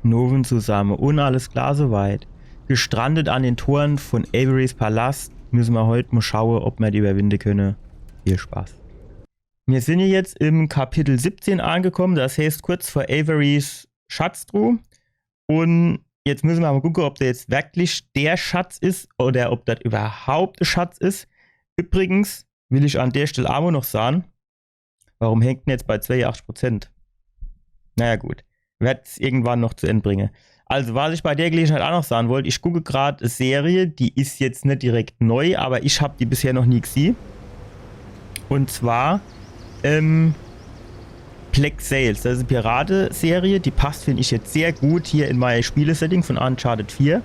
Noven zusammen. Und alles klar soweit. Gestrandet an den Toren von Averys Palast. Müssen wir heute mal schauen, ob wir die überwinden können. Viel Spaß. Wir sind hier jetzt im Kapitel 17 angekommen. Das heißt kurz vor Averys Schatztruhe. Und jetzt müssen wir mal gucken, ob der jetzt wirklich der Schatz ist oder ob das überhaupt ein Schatz ist. Übrigens will ich an der Stelle auch noch sagen, warum hängt denn jetzt bei 82%? Naja gut, werde es irgendwann noch zu Ende bringen. Also was ich bei der Gelegenheit auch noch sagen wollte, ich gucke gerade eine Serie, die ist jetzt nicht direkt neu, aber ich habe die bisher noch nie gesehen. Und zwar Plague Sails, das ist eine Piraten-Serie, die passt, finde ich, jetzt sehr gut hier in mein Spielesetting von Uncharted 4.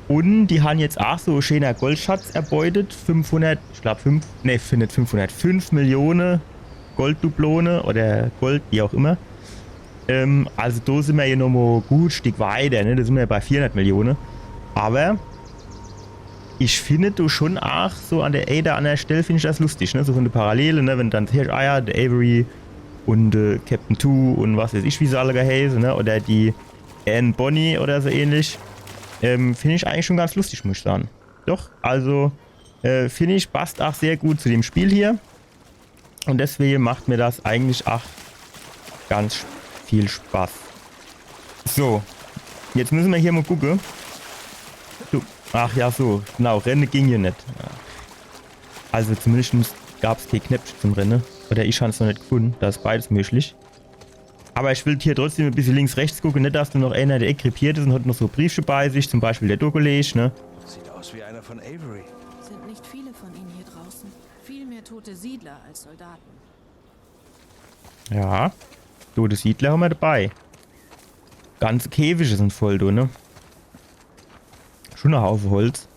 Und die haben jetzt auch so einen schöner Goldschatz erbeutet, 5 Millionen Golddublone oder Gold, wie auch immer. Also da sind wir hier nochmal gut ein Stück weiter, ne? Da sind wir bei 400 Millionen. Aber ich finde du schon auch so an der Ada an der Stelle finde ich das lustig, ne? So von der Parallele, ne? Wenn dann hier, der Avery und Captain Two und was weiß ich, wie sie alle geheißen, ne? Oder die Anne Bonny oder so ähnlich. Finde ich eigentlich schon ganz lustig, muss ich sagen. Doch, also finde ich, passt auch sehr gut zu dem Spiel hier. Und deswegen macht mir das eigentlich auch ganz viel Spaß. So, jetzt müssen wir hier mal gucken. So, ach ja, so, genau, Rennen ging hier nicht. Also zumindest gab es kein Knäppchen zum Rennen. Oder ich habe es noch nicht gefunden, da ist beides möglich. Aber ich will hier trotzdem ein bisschen links-rechts gucken, nicht, dass du noch einer, der ekripiert ist und hat noch so Briefchen bei sich, zum Beispiel der Dokolege, ne? Sieht aus wie einer von Avery. Sind nicht viele von ihnen hier draußen. Viel mehr tote Siedler als Soldaten. Ja, tote Siedler haben wir dabei. Ganze Käfige sind voll, du, ne? Schon ein Haufen Holz.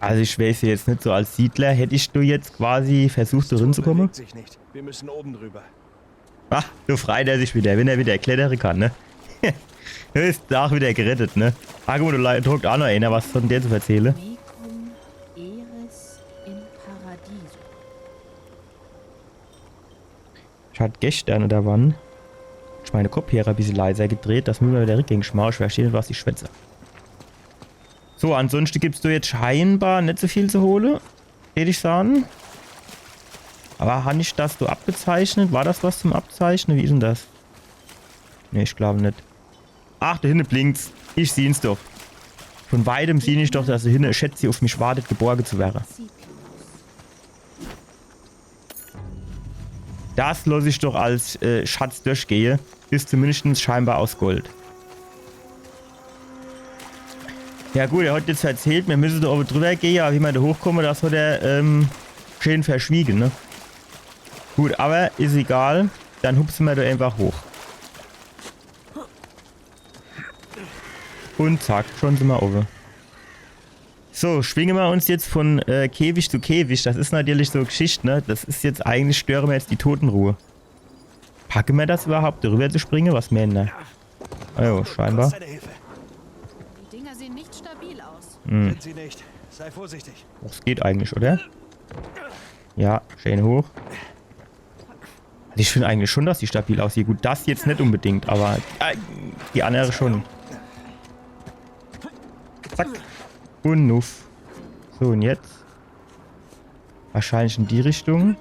Also ich weiß jetzt nicht, so als Siedler hätte ich du jetzt quasi versucht, da reinzukommen. Sich nicht. Wir müssen oben drüber. Ach, du freit er sich wieder, wenn er wieder klettern kann, ne? Ist auch wieder gerettet, ne? Agamo, du druckt auch noch einer, was von der zu erzählen. Mecum Eris in Paradiso. Ich hatte gestern oder wann ich meine Kopfhörer ein bisschen leiser gedreht, dass mir wieder rückgängig schmau. Ich verstehe nicht, was ich schwätze. So, ansonsten gibst du jetzt scheinbar nicht so viel zu holen, würde ich sagen. Aber habe ich das so abgezeichnet? War das was zum Abzeichnen? Wie ist denn das? Ne, ich glaube nicht. Ach, da hinten blinkt's. Ich sehe es doch. Von weitem sehe ich doch, dass da hinten ein Schätzchen auf mich wartet, geborgen zu werden. Das lasse ich doch als Schatz durchgehen. Ist zumindest scheinbar aus Gold. Ja gut, er hat jetzt erzählt, wir müssen da oben drüber gehen, aber wie wir da hochkommen, das hat er schön verschwiegen, ne? Gut, aber ist egal. Dann hupsen wir da einfach hoch. Und zack, schon sind wir oben. So, schwingen wir uns jetzt von Käfig zu Käfig. Das ist natürlich so Geschichte, ne? Das ist jetzt eigentlich, stören wir jetzt die Totenruhe. Packen wir das überhaupt, darüber zu springen? Was meinen wir? Oh, scheinbar. Die Dinger sehen nicht stabil aus. Sind sie nicht. Sei vorsichtig. Das geht eigentlich, oder? Ja, schön hoch. Also ich finde eigentlich schon, dass die stabil aussieht. Gut, das jetzt nicht unbedingt, aber die andere schon. Zack. Und nuff. So, und jetzt? Wahrscheinlich in die Richtung.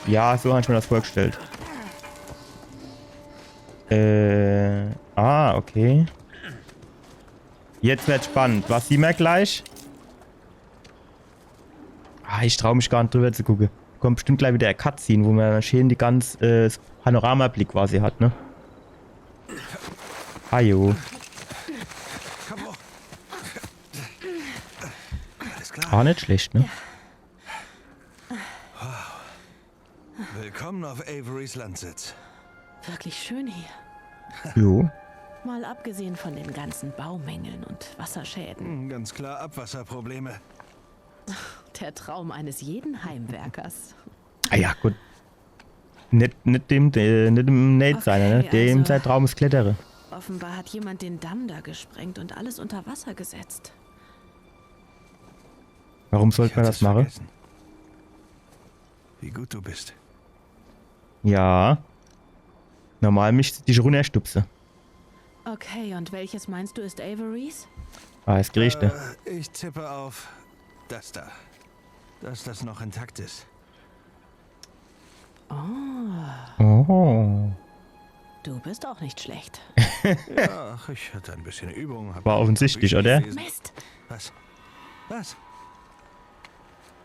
Ja, so habe ich mir das vorgestellt. Okay. Jetzt wird spannend. Was sieht man gleich? Ich traue mich gar nicht drüber zu gucken. Kommt bestimmt gleich wieder ein Cutscene, wo man schön die ganz Panoramablick quasi hat, ne? Hajo. Alles klar. War nicht schlecht, ne? Willkommen auf Averys Landsitz. Wirklich schön hier. Jo. Mal abgesehen von den ganzen Baumängeln und Wasserschäden. Ganz klar Abwasserprobleme. Der Traum eines jeden Heimwerkers. Ah ja, gut. Nicht dem Nate seiner, ne? Okay, Dem also- sein Traum ist Klettere. Offenbar hat jemand den Damm da gesprengt und alles unter Wasser gesetzt. Warum sollte Ich man hatte das es machen? vergessen. Wie gut du bist. Ja. Normal müsste dich runterstupsen. Okay, und welches meinst du ist Averys? Ah, das Gerichte. Ich tippe auf das da. Dass das noch intakt ist. Oh. Du bist auch nicht schlecht. Ja, ach, ich hatte ein bisschen Übung. War offensichtlich, oder? Mist. Was? Was?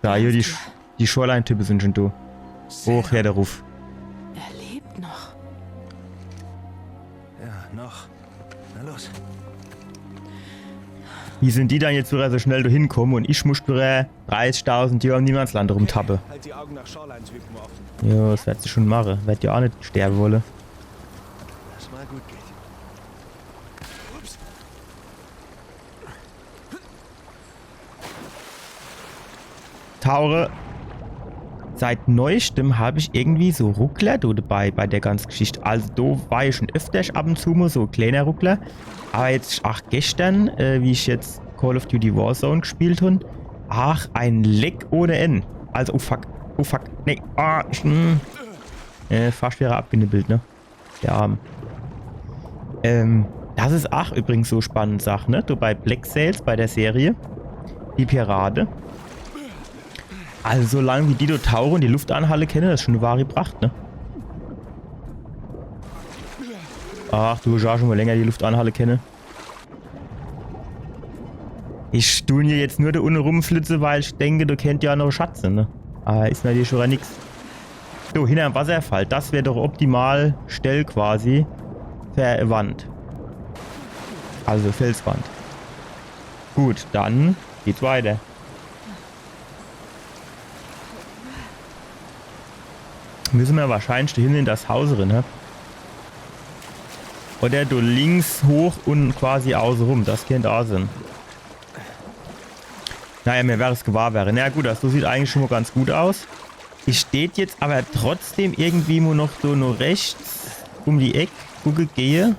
Da, hier die Shoreline-Typen sind schon da. Hoch her der Ruf. Er lebt noch. Ja, noch. Na los. Wie sind die dann jetzt wieder so schnell da hinkommen und ich muss wieder 30.000 Jahre im Niemandsland rumtappen? Halt die Augen nach Shoreline-Typen offen. Ja, das wird sie schon machen. Wird ja auch nicht sterben wollen. Dass mal gut geht. Ups. Taure. Seit neuestem habe ich irgendwie so Ruckler da dabei bei der ganzen Geschichte. Also da war ich schon öfters ab und zu mal so kleiner Ruckler. Aber jetzt auch gestern, wie ich jetzt Call of Duty Warzone gespielt habe, ach, ein Leck ohne N. Also, oh fuck, nee, fast wäre abgenippelt, ne? Der Arm. Das ist auch übrigens so spannend, Sache, ne? Du bei Black Sails, bei der Serie, die Pirate. Also solange wie die do Tauchen und die Luftanhalle kennen, das ist schon eine wahre Pracht, ne? Ach, du hast auch schon mal länger die Luftanhalle kenne. Ich tue hier jetzt nur da unten rumflitze, weil ich denke, du kennt ja noch Schatze, ne? Aber ist natürlich schon nix. So, hinter dem Wasserfall, das wäre doch optimal Stell quasi für Wand. Also Felswand. Gut, dann geht's weiter. Müssen wir wahrscheinlich da hinten in das Haus rein, ne? Oder du links hoch und quasi außen rum. Das könnte auch sein. Naja, mir wäre es gewahr wäre. Na gut, das sieht eigentlich schon mal ganz gut aus. Ich steht jetzt aber trotzdem irgendwie nur noch so nur rechts um die Ecke, gucke, gehe.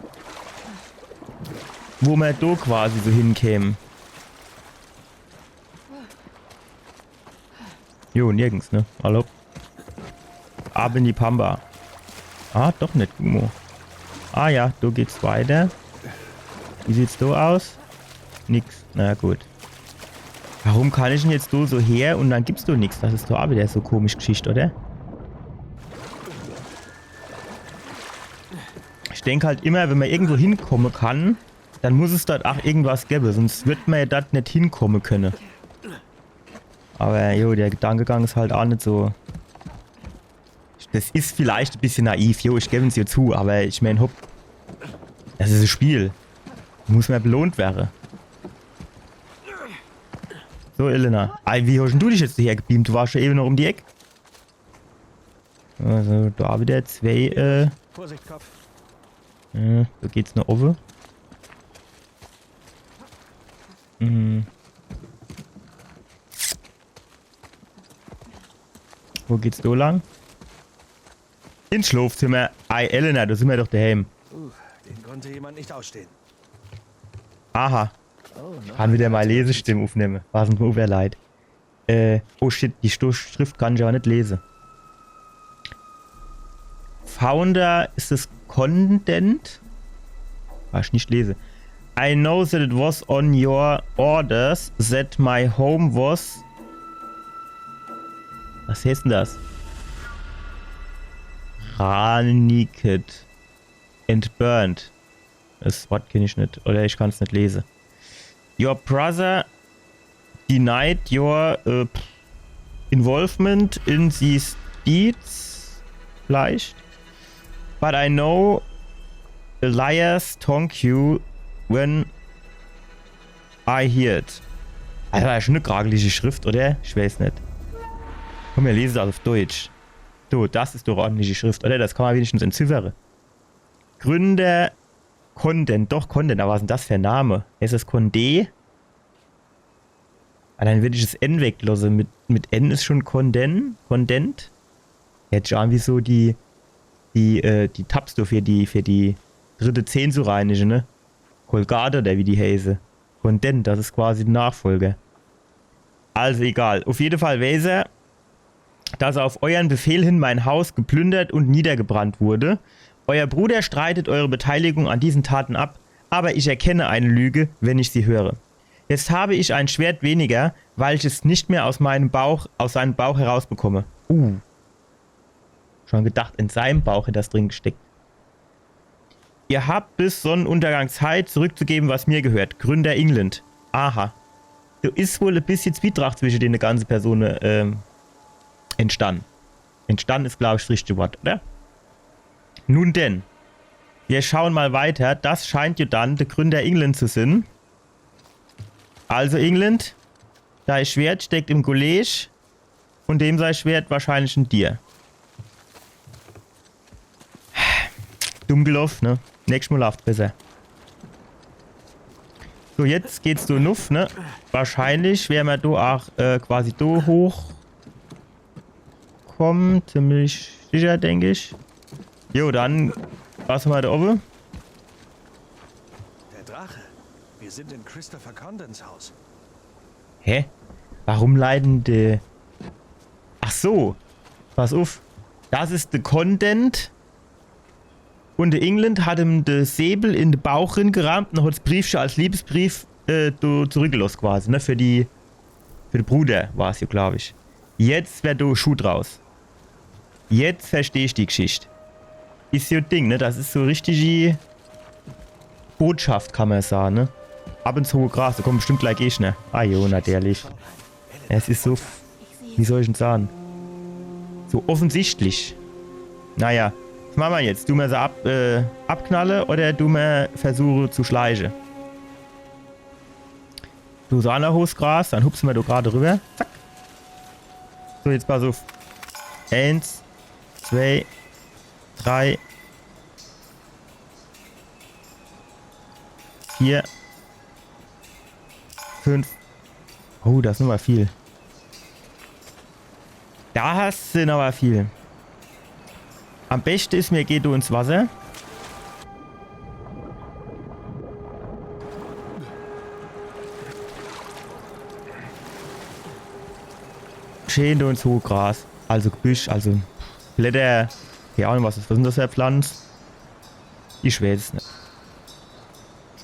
Wo wir da quasi so hinkämen. Jo, nirgends, ne? Hallo? Ab in die Pampa. Ah, doch nicht, Gumo. Ah ja, da geht's weiter. Wie sieht's da aus? Nix. Na gut. Warum kann ich denn jetzt so her und dann gibt's doch nichts? Das ist doch auch wieder so komisch Geschichte, oder? Ich denke halt immer, wenn man irgendwo hinkommen kann, dann muss es dort auch irgendwas geben. Sonst wird man ja dort nicht hinkommen können. Aber jo, der Gedankengang ist halt auch nicht so... Das ist vielleicht ein bisschen naiv, jo, ich gebe es dir zu, aber ich meine, hopp. Das ist ein Spiel. Muss man belohnt werden. So, Elena. Wie hast denn du dich jetzt hierher gebeamt? Du warst ja eben noch um die Ecke. Also, da wieder zwei, Vorsicht, Kopf. da geht's noch offen. Wo geht's da lang? Ins Schlafzimmer. Ei, Elena, da sind wir doch daheim. Den konnte jemand nicht ausstehen. Aha. Oh, no. Kann wieder mal Lesestimme aufnehmen. Was ein Overleid. Oh shit, die Schrift kann ich aber nicht lesen. Founder ist das Content. Was ich nicht lese. I know that it was on your orders that my home was... Was heißt denn das? Raniked and burned. Das Wort kenne ich nicht. Oder ich kann es nicht lesen. Your brother denied your involvement in these deeds. Vielleicht. But I know liars tonk you when I hear it. Also, das ist schon eine kragelige Schrift, oder? Ich weiß nicht. Komm, wir lesen das auf Deutsch. So, das ist doch ordentliche Schrift, oder? Das kann man wenigstens entziffern. Gründer Content, doch Content, aber was ist denn das für ein Name? Ist es Condé? Ah, dann würde ich das N weglassen. Mit N ist schon Content. Jetzt schon wie so die Tabs für die dritte 10 zu reinigen, ne? Colgate oder wie die heiße. Content, das ist quasi die Nachfolger. Also egal. Auf jeden Fall weiß er, dass auf euren Befehl hin mein Haus geplündert und niedergebrannt wurde. Euer Bruder streitet eure Beteiligung an diesen Taten ab, aber ich erkenne eine Lüge, wenn ich sie höre. Jetzt habe ich ein Schwert weniger, weil ich es nicht mehr aus seinem Bauch herausbekomme. Schon gedacht, in seinem Bauch hätte das drin gesteckt. Ihr habt bis Sonnenuntergang Zeit, zurückzugeben, was mir gehört. Gründer England. Aha. Da ist wohl ein bisschen Zwietracht zwischen den ganzen Personen entstanden. Entstanden ist, glaube ich, das richtige Wort, oder? Nun denn. Wir schauen mal weiter. Das scheint ja dann der Gründer England zu sein. Also England, dein Schwert steckt im College und dem sein Schwert wahrscheinlich in dir. Dumm gelaufen, ne? Nächstes Mal läuft's besser. So, jetzt geht's so nuff, ne? Wahrscheinlich werden wir da auch quasi da hochkommen. Ziemlich sicher, denke ich. Jo, dann was haben wir da oben? Der Drache. Wir sind in Christopher Condons Haus. Hä? Warum leiden die... Ach so. Pass auf. Das ist der Condent. Und der England hat ihm den Säbel in den Bauch gerammt und hat das Briefchen als Liebesbrief zurückgelassen quasi, ne? Für den Bruder war es ja, glaube ich. Jetzt wird da Schuh draus. Jetzt verstehe ich die Geschichte. Ist so ein Ding, ne? Das ist so richtige Botschaft, kann man sagen, ne? Ab ins hohe Gras, da kommt bestimmt gleich ich, ne? Ah jo, natürlich. Es ist so... Wie soll ich denn sagen? So offensichtlich. Naja. Was machen wir jetzt? Du mir sie abknalle oder du mir versuche zu schleichen? Du so an hohes Gras, dann hupsen wir da gerade rüber. Zack. So, jetzt pass auf. 1, 2, 3, 4, 5. Oh, das ist nochmal viel. Da hast du nochmal viel. Am besten ist mir, geh du ins Wasser. Schön du ins hohe Gras. Also Gebüsch, also Blätter. Keine Ahnung, was sind das für Pflanzen? Ich weiß es nicht.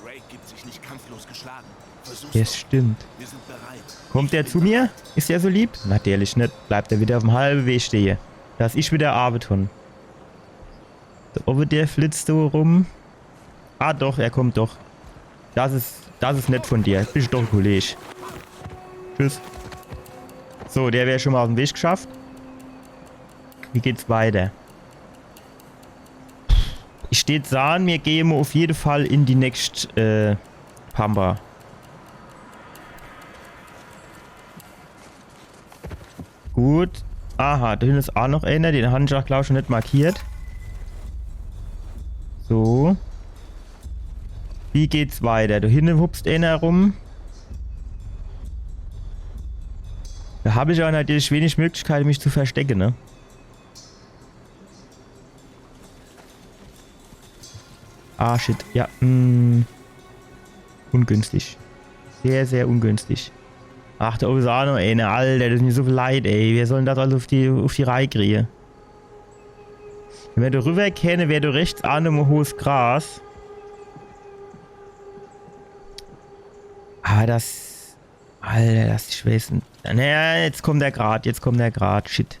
Drake gibt sich nicht kampflos geschlagen. Versuch's Das doch. stimmt. Wir sind bereit. Kommt der zu mir? Ist der so lieb? Natürlich nicht. Bleibt er wieder auf dem halben Weg stehen. Dass ich wieder arbeite. Da oben der flitzt so rum. Ah doch, er kommt doch. Das ist nett von dir. Bist doch ein Kollege. Tschüss. So, der wäre schon mal auf dem Weg geschafft. Wie geht's weiter? Ich steht sahen, wir gehen auf jeden Fall in die nächste Pampa. Gut. Aha, da hinten ist auch noch einer, den habe ich glaube ich schon nicht markiert. So. Wie geht's weiter? Da hinten hupst einer rum. Da habe ich auch natürlich wenig Möglichkeit, mich zu verstecken, ne? Ah, shit. Ja, ungünstig. Sehr, sehr ungünstig. Ach, da oben ist auch noch einer. Alter, das ist mir so viel leid, ey. Wir sollen das alles auf die Reihe kriegen. Wenn du rüber kenne, wäre du rechts auch noch ein hohes Gras. Ah, das... Alter, das ist schwer. Naja, jetzt kommt der Grad. Shit.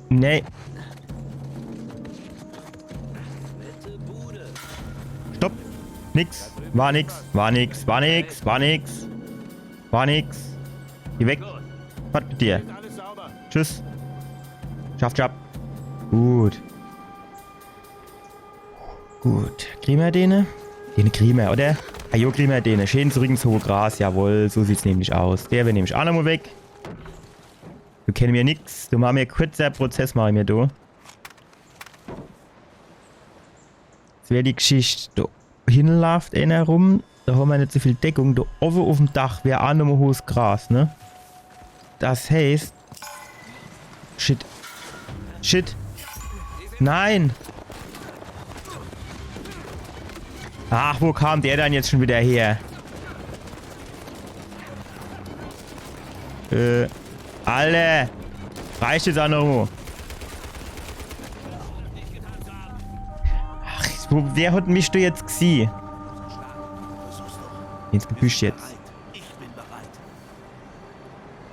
Nee. Stopp. Nix. War nix. Geh weg. Was mit dir? Tschüss. Schaff. Gut. Kriegen wir den? Den kriegen wir, oder? Ah jo, kriegen wir den. Schön zurück ins hohe Gras. Jawohl, so sieht's nämlich aus. Der wird nämlich auch nochmal weg. Du kennst mir nix. Du machst mir kurzer Prozess, mach ich mir du. Das wäre die Geschichte. Da hinten läuft einer rum. Da haben wir nicht so viel Deckung. Da oben auf dem Dach wäre auch nochmal hohes Gras, ne? Das heißt... Shit. Nein! Ach, wo kam der dann jetzt schon wieder her? Alle! Reicht jetzt auch noch. Ach, wer hat mich da jetzt gesehen? Ins Gebüsch jetzt. Ich bin bereit.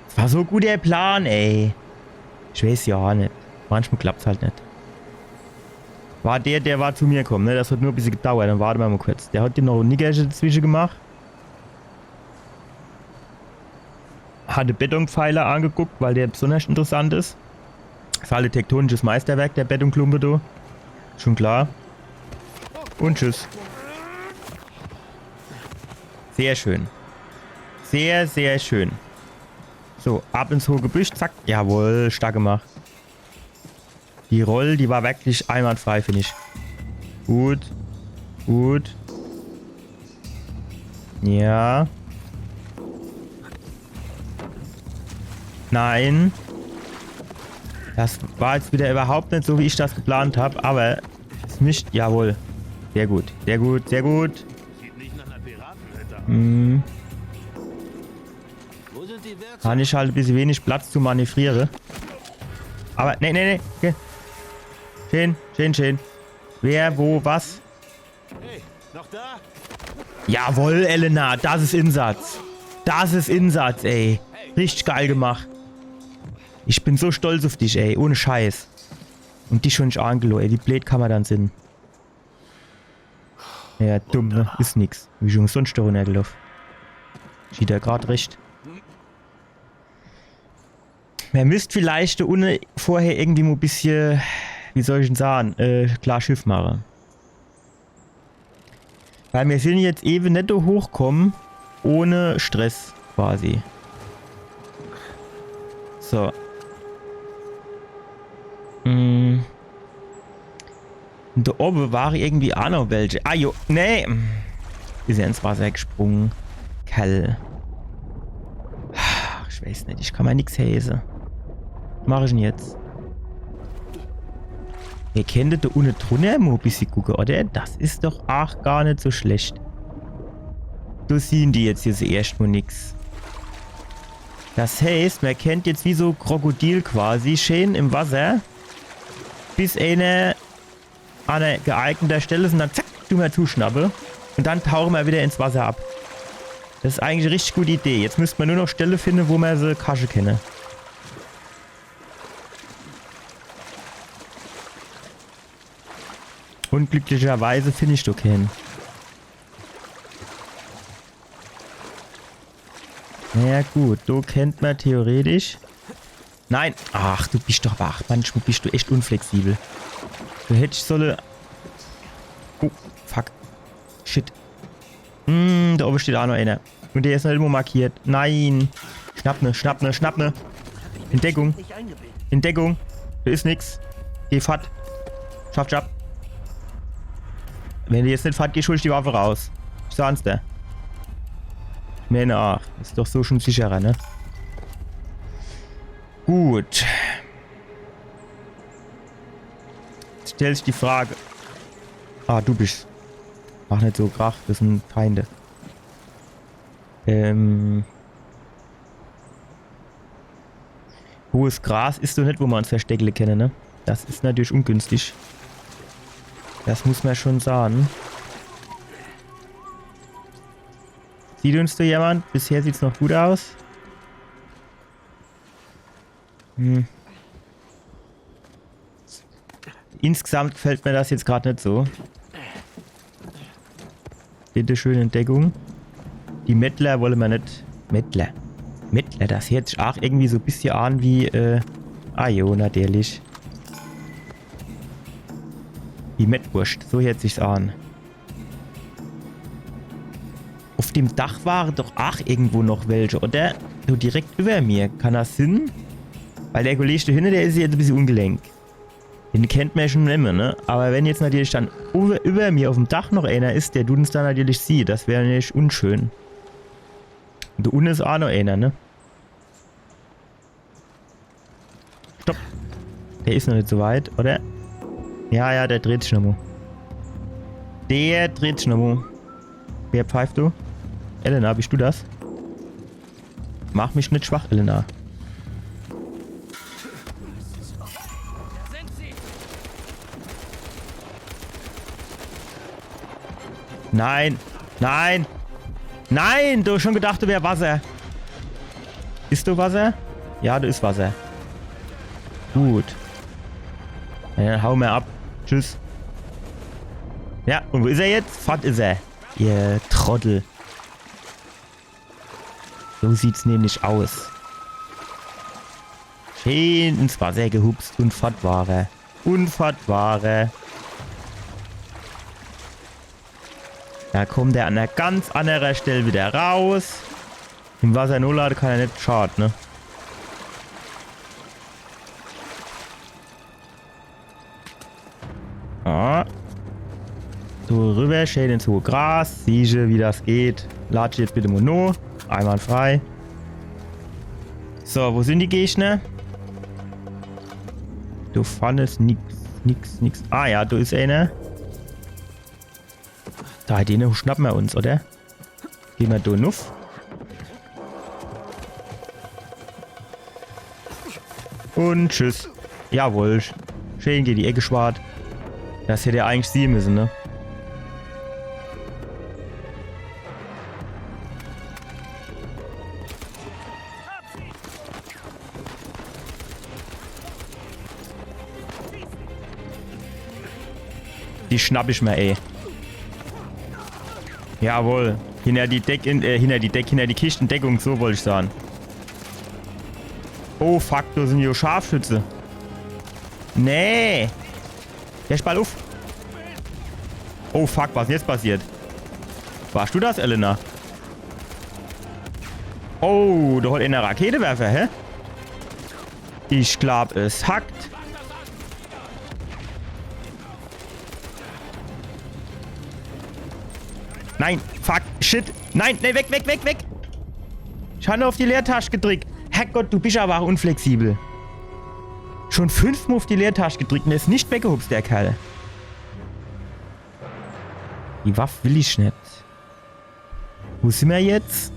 Das war so gut der Plan, ey. Ich weiß ja auch nicht. Manchmal klappt's halt nicht. War der war zu mir gekommen, ne? Das hat nur ein bisschen gedauert. Dann warten wir mal kurz. Der hat dir noch ein Nickerchen dazwischen gemacht. Hatte Betonpfeiler angeguckt, weil der besonders interessant ist. Das ist halt ein tektonisches Meisterwerk, der Betonklumpe da. Schon klar. Und tschüss. Sehr schön. Sehr, sehr schön. So, ab ins hohe Gebüsch, zack. Jawohl, stark gemacht. Die Roll, die war wirklich einwandfrei, finde ich. Gut. Gut. Ja. Nein. Das war jetzt wieder überhaupt nicht so, wie ich das geplant habe, aber es mischt. Jawohl. Sehr gut. Sehr gut. Sehr gut. Sieht nicht nach einer Piratenhütte aus. Hm. Wo sind die Werkzeuge? Kann ich halt ein bisschen wenig Platz zu manövrieren. Aber, nee. Okay. Schön. Wer, wo, was? Hey, noch da? Jawohl, Elena, das ist Insatz. Das ist Insatz, ey. Richtig geil gemacht. Ich bin so stolz auf dich, ey. Ohne Scheiß. Und dich schon nicht Angelo, ey. Wie blöd kann man dann sind? Ja, dumm, ne? Ist nix. Wie schon sonst da runtergelaufen. Sieht er gerade recht. Man müsste vielleicht da unten vorher irgendwie mal ein bisschen, wie soll ich denn sagen, klar Schiff machen. Weil wir sind jetzt eben nicht da hochkommen, ohne Stress quasi. So. Da oben war irgendwie auch noch welche. Ah, jo, nee. Ist ja ins Wasser gesprungen. Kall. Ich weiß nicht, ich kann mal nichts häsen. Was mache ich denn jetzt? Ihr kennt da unten drunter mal ein bisschen gucken, oder? Das ist doch auch gar nicht so schlecht. Da sehen die jetzt hier zuerst mal nix. Das heißt, man kennt jetzt wie so Krokodil quasi schön im Wasser, bis eine an einer geeigneten Stelle ist und dann zack, du mal zuschnappe und dann tauchen wir wieder ins Wasser ab. Das ist eigentlich eine richtig gute Idee. Jetzt müsste man nur noch Stelle finden, wo man sie Kasche kenne. Und glücklicherweise finde ich doch keinen. Naja gut, du kennt man theoretisch. Nein! Ach, du bist doch wach. Manchmal bist du echt unflexibel. Du hättest solle... Oh, fuck. Shit. Da oben steht auch noch einer. Und der ist noch irgendwo markiert. Nein! Schnapp ne. In Deckung. In Deckung. Da ist nix. Geh fort. Schaff. Wenn du jetzt nicht fort gehst, hol ich die Waffe raus. Ich sag's dir. Meine ach, ist doch so schon sicherer, ne? Gut. Jetzt stellt sich die Frage. Ah, du bist. Mach nicht so Krach, das sind Feinde. Hohes Gras ist doch nicht, wo man uns Versteckle kennen, ne? Das ist natürlich ungünstig. Das muss man schon sagen. Sieht uns da jemand? Bisher sieht es noch gut aus. Insgesamt gefällt mir das jetzt gerade nicht so. Bitte schön in Deckung. Die Mettler wollen wir nicht. Mettler, das hört sich auch irgendwie so ein bisschen an wie, ah jo, natürlich. Die Mettwurst, so hört sich's an. Auf dem Dach waren doch auch irgendwo noch welche, oder? So direkt über mir. Kann das Sinn? Weil der Kollege da hinten, der ist jetzt ein bisschen ungelenk. Den kennt man ja schon immer, ne? Aber wenn jetzt natürlich dann über mir auf dem Dach noch einer ist, der du uns dann natürlich sieht, das wäre nicht unschön. Und da unten ist auch noch einer, ne? Stopp. Der ist noch nicht so weit, oder? Ja, der dreht sich noch mal. Wer pfeift du? Elena, bist du das? Mach mich nicht schwach, Elena. Nein. Nein. Nein, du hast schon gedacht, du wär Wasser. Bist du Wasser? Ja, du ist Wasser. Gut. Ja, dann hau mir ab. Tschüss. Ja, und wo ist er jetzt? Fort ist er. Ihr Trottel. So sieht's nämlich aus. Schön ins Wasser gehupst und fort war er. Und fort war er. Da kommt er an einer ganz anderen Stelle wieder raus. Im Wasser null kann er nicht schaden, ne? Ah. So rüber, schön ins hohe Gras. Siege, wie das geht. Latsche jetzt bitte Mono. Einwandfrei. So, wo sind die Gegner? Du fandest nix. Ah ja, du ist einer. Da, den schnappen wir uns, oder? Gehen wir da nuff. Und tschüss. Jawohl. Schön geht die Ecke schwarz. Das hätte er eigentlich sehen müssen, ne? Die schnapp ich mir, ey. Jawohl. Hinter die Kistendeckung, so wollte ich sagen. Oh fuck, da sind hier Scharfschütze. Nee. Der Spall auf. Oh fuck, was ist jetzt passiert? Warst du das, Elena? Oh, da holt einer Raketewerfer, hä? Ich glaub, es hackt. Nein, fuck, shit. Nein, nee, weg. Ich habe nur auf die Leertasche gedrückt. Herrgott, du bist aber auch unflexibel. Schon 5-mal auf die Leertasche gedrückt und er ist nicht weggehupst, der Kerl. Die Waffe will ich nicht. Wo sind wir jetzt?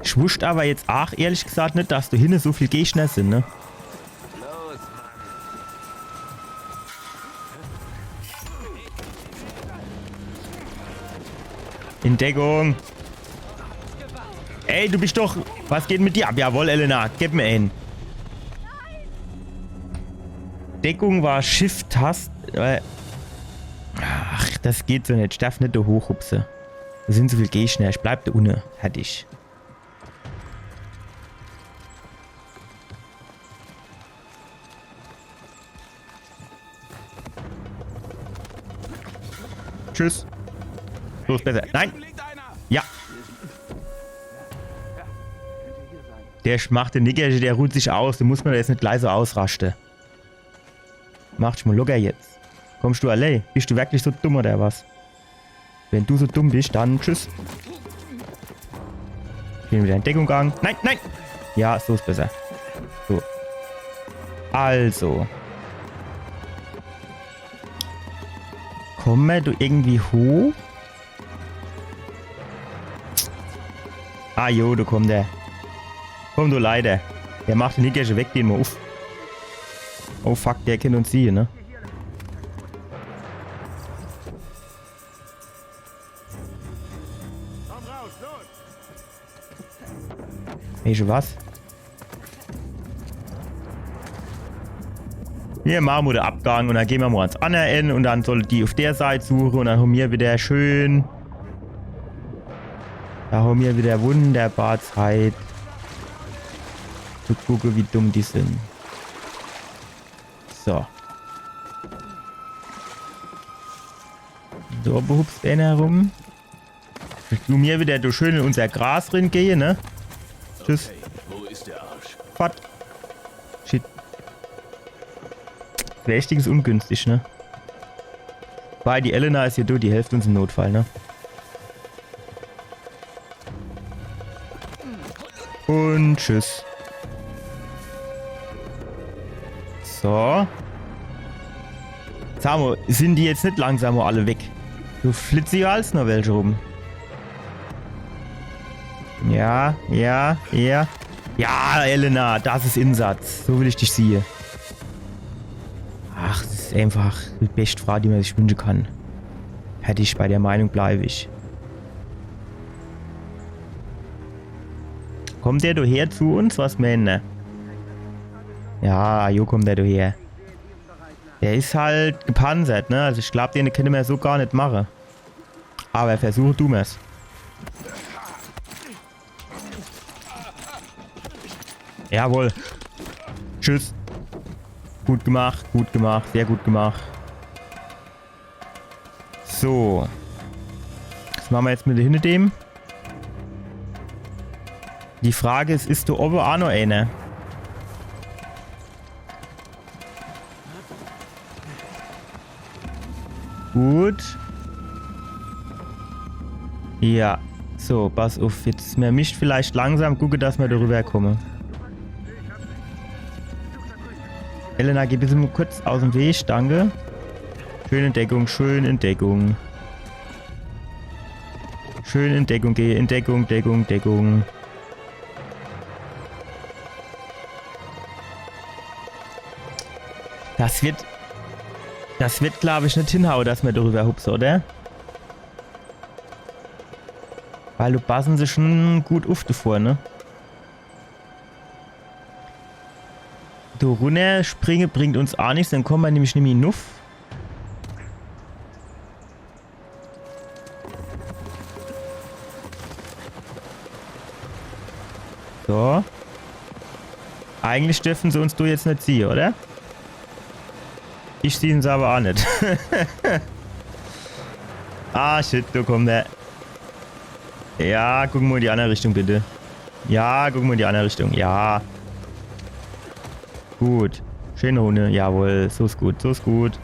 Ich wusste aber jetzt auch ehrlich gesagt nicht, dass da hinten so viele Gegner sind, ne? In Deckung. Ey, du bist doch... Was geht mit dir ab? Jawohl, Elena. Gib mir hin. Deckung war Shift-Tast. Ach, das geht so nicht. Ich darf nicht da hochhupsen. Da sind so viele Gegner. Ich bleib da unten. Hatte ich. Tschüss. Los, besser. Nein. Ja. Der macht den Nigger, der ruht sich aus. Den muss man jetzt nicht gleich so ausrasten. Mach dich mal locker jetzt. Kommst du allein? Bist du wirklich so dumm oder was? Wenn du so dumm bist, dann tschüss. Gehen wieder in Deckung gegangen. Nein. Ja, so ist besser. So. Also. Komm du irgendwie hoch? Ah jo, da kommt der. Komm du leider. Der macht den Nickersche weg, den mal auf. Oh fuck, der kennt uns hier, ne? Weißt du was? Hier machen wir den Abgang und dann gehen wir mal ans andere Ende und dann soll die auf der Seite suchen und dann haben wir wieder schön. Da haben wir wieder wunderbar Zeit zu gucken, wie dumm die sind. So. So, behupst einer herum. Ich tu mir wieder du schön in unser Gras drin gehe, ne? Tschüss. Wo ist der Arsch? Fort. Shit. Richtig ist ungünstig, ne? Weil die Elena ist hier durch, die hilft uns im Notfall, ne? Und tschüss. So. Sag mal, sind die jetzt nicht langsam alle weg? Du flitziger als noch welche rum. Ja. Ja, Elena, das ist Insatz. So will ich dich sehen. Ach, das ist einfach die beste Frau, die man sich wünschen kann. Hätte ich bei der Meinung, bleibe ich. Kommt der her zu uns? Was meinen? Ja, jo, kommt der her. Der ist halt gepanzert, ne? Also ich glaube, den könnte man so gar nicht machen. Aber versuch du es. Jawohl. Tschüss. Gut gemacht, sehr gut gemacht. So. Was machen wir jetzt mit hinter dem? Die Frage ist du oben auch noch eine? Gut. Ja. So, pass auf. Jetzt mehr mischt vielleicht langsam. Gucke, dass wir darüber kommen. Elena, geh bitte mal kurz aus dem Weg. Danke. Schön in Deckung, schön in Deckung. Schön in Deckung, geh in Deckung, Deckung, Deckung. Das wird, glaube ich, nicht hinhauen, dass wir darüber hupsen, oder? Weil du passen sie schon gut auf davor, ne? Du runter springen bringt uns auch nichts, dann kommen wir nämlich nicht mehr nuff. So. Eigentlich dürfen sie uns du jetzt nicht ziehen, oder? Ich sehe ihn aber auch nicht. Ah, shit, da kommt der. Ja, gucken wir in die andere Richtung, bitte. Ja, gucken wir in die andere Richtung. Ja. Gut. Schöne Runde. Jawohl. So ist gut. So ist gut.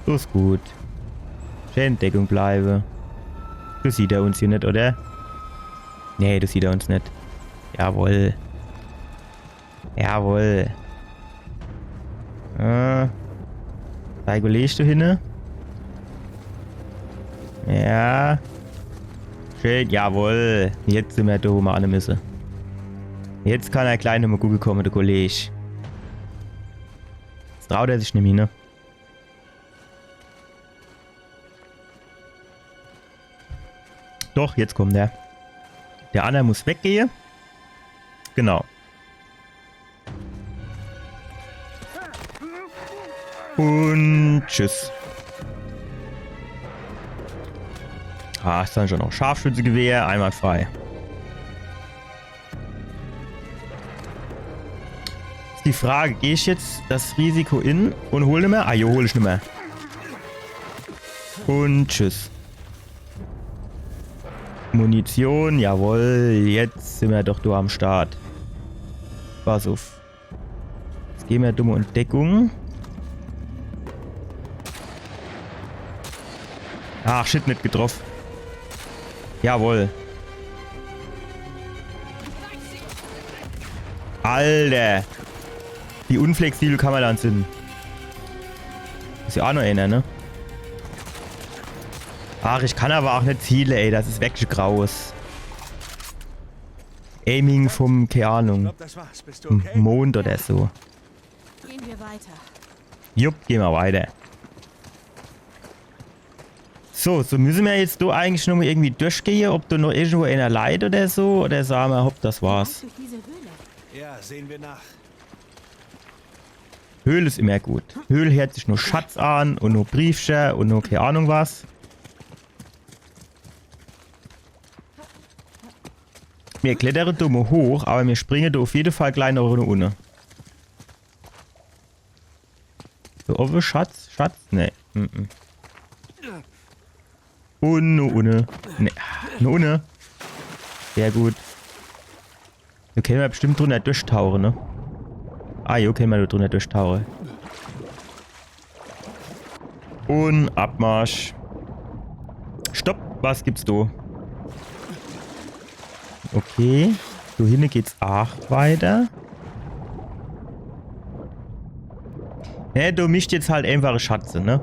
So ist gut. Schön in Deckung bleiben. Du sieht er uns hier nicht, oder? Nee, du sieht er uns nicht. Jawohl. Jawohl. Wo legst du hin? Ja. Schön, jawohl. Jetzt sind wir da, wo wir alle müssen. Jetzt kann er gleich nochmal gut kommen, der Kollege. Jetzt traut er sich nicht mehr, ne? Doch, jetzt kommt der. Der andere muss weggehen. Genau. Und tschüss. Ah, ist dann schon noch Scharfschützengewehr, einwandfrei. Ist die Frage, gehe ich jetzt das Risiko in und hole nicht mehr? Ah, jo, hole ich nicht mehr. Und tschüss. Munition, jawohl, jetzt sind wir doch da am Start. Pass auf. Jetzt gehen wir dumme Entdeckung. Ach, shit, nicht getroffen. Jawohl. Alter. Wie unflexibel kann man dann sind. Ist ja auch noch einer, ne? Ach, ich kann aber auch nicht zielen, ey. Das ist wirklich graus. Aiming vom, keine Ahnung, Mond oder so. Gehen wir weiter. Jupp, gehen wir weiter. So müssen wir jetzt da eigentlich noch mal irgendwie durchgehen, ob da noch irgendwo einer leidet oder so, oder sagen wir, hopp, das war's. Durch diese Höhle. Ja, sehen wir nach. Höhle ist immer gut. Höhle hört sich nur Schatz an und nur Briefchen und nur keine Ahnung was. Wir klettern da mal hoch, aber wir springen da auf jeden Fall gleich noch unten. So, oben Schatz? Schatz? Nee. Und nur ohne. Ne, nur ohne. Sehr gut. Da können wir bestimmt drunter durchtauchen, ne? Ah, jo, können wir da drunter durchtauchen. Und Abmarsch. Stopp, was gibt's da? Okay. So hinten geht's auch weiter. Ne, du mischt jetzt halt einfache Schatze, ne?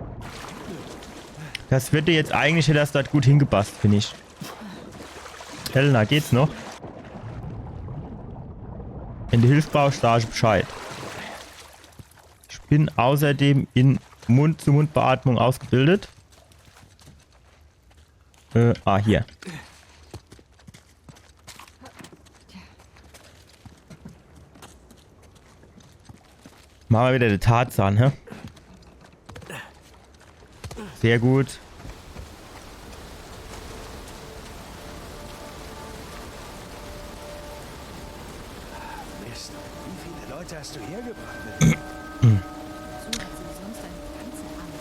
Das wird dir jetzt eigentlich, hätte das dort gut hingepasst, finde ich. Helena, geht's noch? Wenn du Hilfe brauchst, sag ich Bescheid. Ich bin außerdem in Mund-zu-Mund-Beatmung ausgebildet. Hier. Machen wir wieder den Tarzan, hä? Sehr gut. Mist, wie viele Leute hast du hergebracht? So hat sie sonst eine ganze Armee.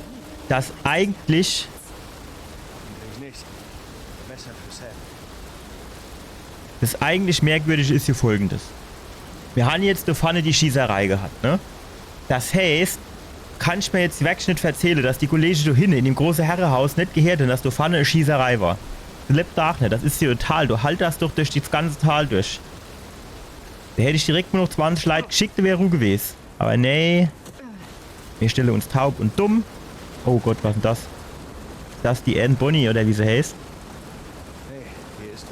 Das eigentlich... Ich nicht. Messer für Sam. Das eigentlich Merkwürdige ist hier folgendes. Wir haben jetzt da vorne die Schießerei gehabt, ne? Das heißt, kann ich mir jetzt wirklich nicht erzählen, dass die Kollegen da hinten in dem großen Herrenhaus nicht gehört haben, dass da vorne eine Schießerei war. Das lebt auch nicht. Das ist hier total. Du halt das doch durch das ganze Tal durch. Da hätte ich direkt nur noch 20 Leute geschickt, wäre Ruhe gewesen. Aber nee. Wir stellen uns taub und dumm. Oh Gott, was ist denn das? Das ist die Anne Bonny oder wie sie heißt. Hey, hier ist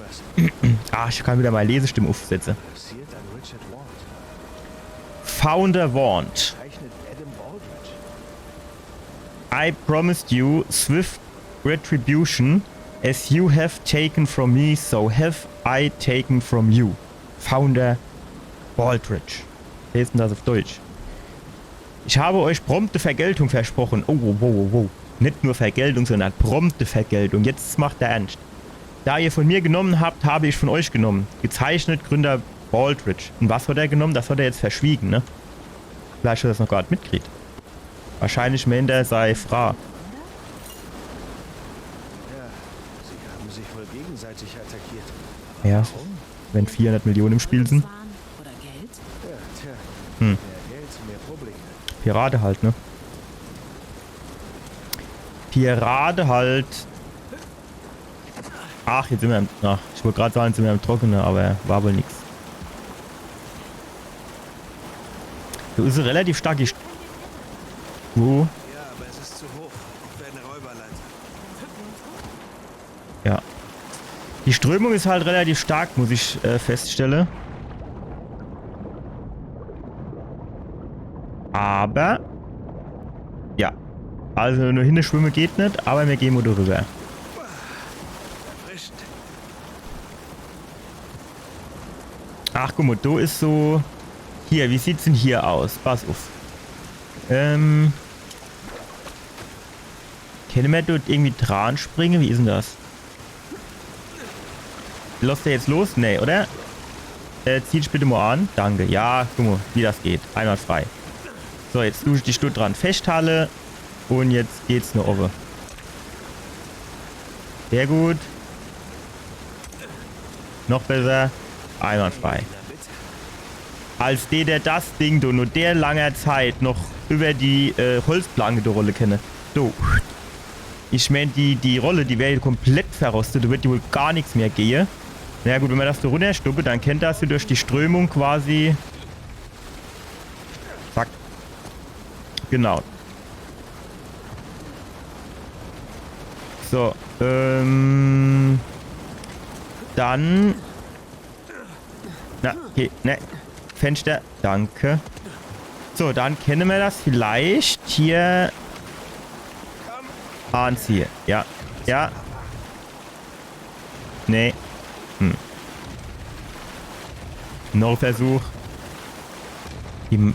was. Ich kann wieder mal Lesestimme aufsetzen. Passiert an Richard Ward. Founder Wand. Zeichnet Adam Baldridge. I promised you swift retribution, as you have taken from me, so have I taken from you. Founder Baldridge. Wie ist denn das auf Deutsch? Ich habe euch prompte Vergeltung versprochen. Oh, wow, wow, wow. Nicht nur Vergeltung, sondern prompte Vergeltung. Jetzt macht er ernst. Da ihr von mir genommen habt, habe ich von euch genommen. Gezeichnet Gründer Baldridge. Und was hat er genommen? Das hat er jetzt verschwiegen, ne? Vielleicht hat er das noch gar nicht mitgekriegt. Wahrscheinlich meint er sei Frau. Ja, sie haben sich wohl gegenseitig attackiert. Ja, wenn 400 Millionen im Spiel sind. Oder Geld? Ja, tja. Hm. Mehr Geld, mehr Probleme. Pirate halt, ne? Pirate halt. Ach, jetzt sind wir im... Ach, ich wollte gerade sagen, jetzt sind wir im Trockenen, aber war wohl nichts. So ist es relativ stark. Wo? Ja, aber es ist zu hoch. Für eine Räuberleiter. Ja. Die Strömung ist halt relativ stark, muss ich feststellen. Aber... Ja. Also nur hinschwimmen geht nicht, aber wir gehen mal darüber. Erfrischend. Ach, guck mal, da ist so... Hier, wie sieht's denn hier aus? Pass auf. Können wir dort irgendwie dran springen? Wie ist denn das? Lässt der jetzt los? Nee, oder? Zieh dich bitte mal an. Danke. Ja, guck mal, wie das geht. Einwandfrei. So, jetzt tue ich dich dort dran festhalle. Und jetzt geht's nur oben. Sehr gut. Noch besser. Einwandfrei. Als der das Ding nur der langer Zeit noch über die Holzplanke der Rolle kenne. So. Ich meine, die Rolle, die wäre komplett verrostet. Da wird die wohl gar nichts mehr gehen. Na ja, gut, wenn man das so runterstuppe, dann kennt das durch die Strömung quasi. Zack. Genau. So. Dann. Na, okay, ne. Fenster, danke. So, dann kennen wir das vielleicht hier anziehen. Ja, ja. Nee. Noch ein Versuch. Die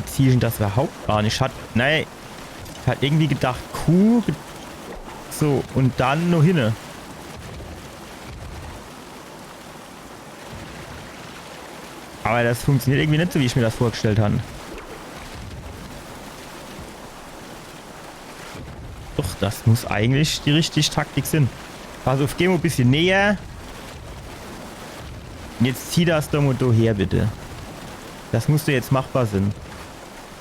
ziehen das überhaupt gar nicht. Nein. Ich hatte irgendwie gedacht, Kuh. So, und dann nur hinne. Aber das funktioniert irgendwie nicht so, wie ich mir das vorgestellt habe. Doch, das muss eigentlich die richtige Taktik sein. Pass auf, geh mal ein bisschen näher. Und jetzt zieh das doch mal her, bitte. Das musste jetzt machbar sein.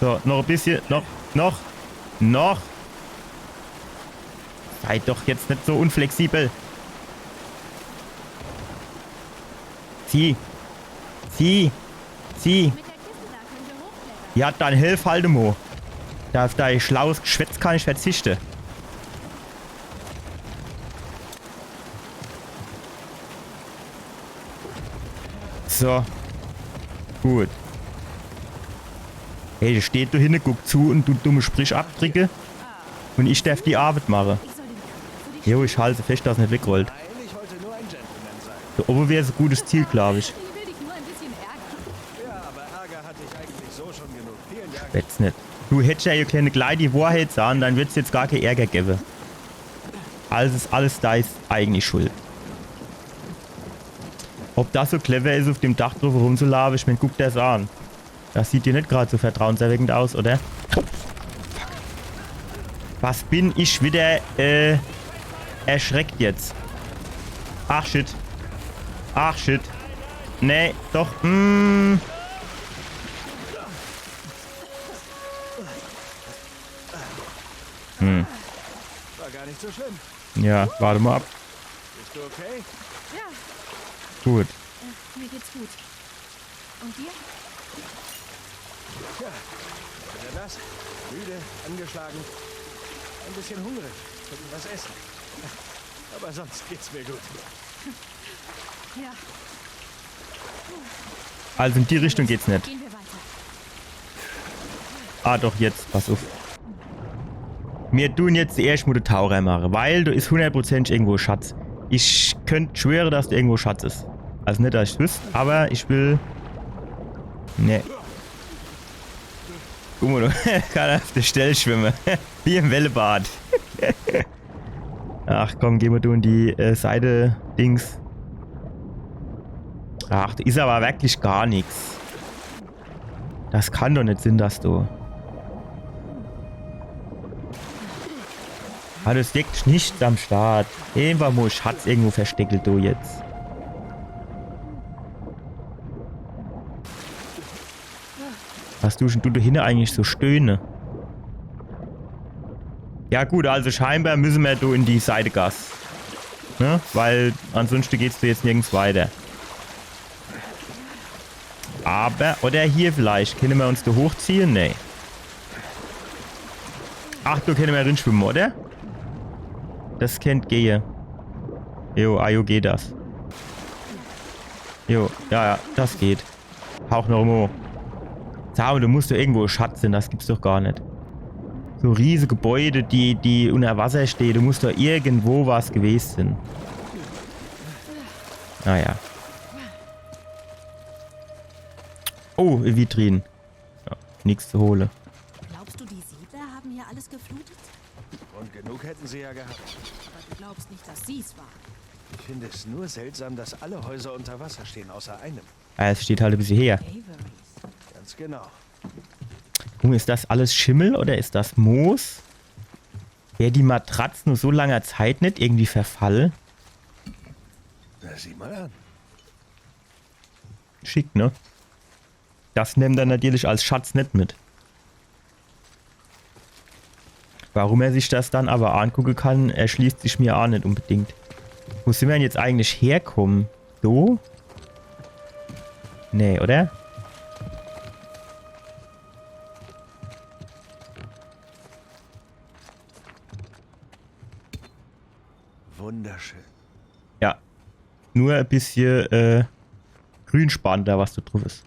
So, noch ein bisschen. Noch. Seid doch jetzt nicht so unflexibel. Zieh. Mit der Kiste da könnt ihr hochklettern. Ja, dann hilf halt mo. Auf dein schlaues Geschwätz kann ich verzichten. So. Gut. Hey, der steht da hinten, guckt zu und du dumme Sprichabdrücke. Und ich darf die Arbeit machen. Ich soll den Kampf für dich Jo, ich halte fest, dass es nicht wegrollt. Nein, ich wollte nur ein Gentleman sein. Da oben wäre es ein gutes Ziel, glaube ich. Ich will dich nur ein bisschen ärgern. Ja, aber Ärger hatte ich eigentlich so schon genug. Vielen Dank. Jetzt nicht. Du hättest ja hier kleine gleich die Wahrheit sagen, dann wird es jetzt gar kein Ärger geben. Also ist alles da ist eigentlich schuld. Ob das so clever ist, auf dem Dach drauf rumzulaufen, ich meine, guck das an. Das sieht dir nicht gerade so vertrauenserweckend aus, oder? Was bin ich wieder erschreckt jetzt? Ach shit. Ach shit. Nee, doch. War gar nicht so schlimm. Ja, warte mal ab. Bist du okay? Ja, Gut. mir geht's gut. Und dir? Tja, wieder nass, müde, angeschlagen. Ein bisschen hungrig. Was essen. Aber sonst geht's mir gut. Ja, Also in die Richtung geht's nicht. gehen wir weiter. Ah, doch, jetzt. Pass auf. Wir tun jetzt zuerst mal den Taucher machen, weil da ist 100% irgendwo Schatz. Ich könnte schwören, dass da irgendwo Schatz ist. Also nicht, dass ich wüsste, aber ich will... Nee. Guck mal, du kann auf der Stelle schwimmen. Wie im Wellebad. Ach komm, gehen wir du in die Seite-Dings. Ach, da ist aber wirklich gar nichts. Das kann doch nicht sein, dass du... Ah, das liegt nichts am Start. Irgendwann muss Schatz irgendwo versteckelt, du jetzt. Was du da hinten eigentlich so stöhne? Ja gut, also scheinbar müssen wir da in die Seidegas. Ne? Weil ansonsten geht's da jetzt nirgends weiter. Aber, oder hier vielleicht. Können wir uns da hochziehen? Nee. Ach, da können wir drin schwimmen, oder? Das kennt gehen. Jo, jo, geht das. Jo, ja, das geht. Hauch noch mal. Sag mal, du musst doch irgendwo Schatz sein, das gibt's doch gar nicht. So riesige Gebäude, die unter Wasser stehen, du musst doch irgendwo was gewesen sein. Naja. Oh, Vitrinen. Ja, nichts zu holen. Glaubst du, die Siedler haben hier alles geflutet? Und genug hätten sie ja gehabt. Aber du glaubst nicht, dass sie es waren. Ich finde es nur seltsam, dass alle Häuser unter Wasser stehen, außer einem. Es steht halt ein bisschen her. Avery's. Ganz genau. Junge, ist das alles Schimmel oder ist das Moos? Wäre die Matratze nur so langer Zeit nicht irgendwie verfallen? Na, sieh mal an. Schick, ne? Das nimmt er natürlich als Schatz nicht mit. Warum er sich das dann aber angucken kann, erschließt sich mir auch nicht unbedingt. Wo sind wir denn jetzt eigentlich herkommen? So? Nee, oder? Wunderschön. Ja. Nur ein bisschen Grünspan da, was da drauf ist.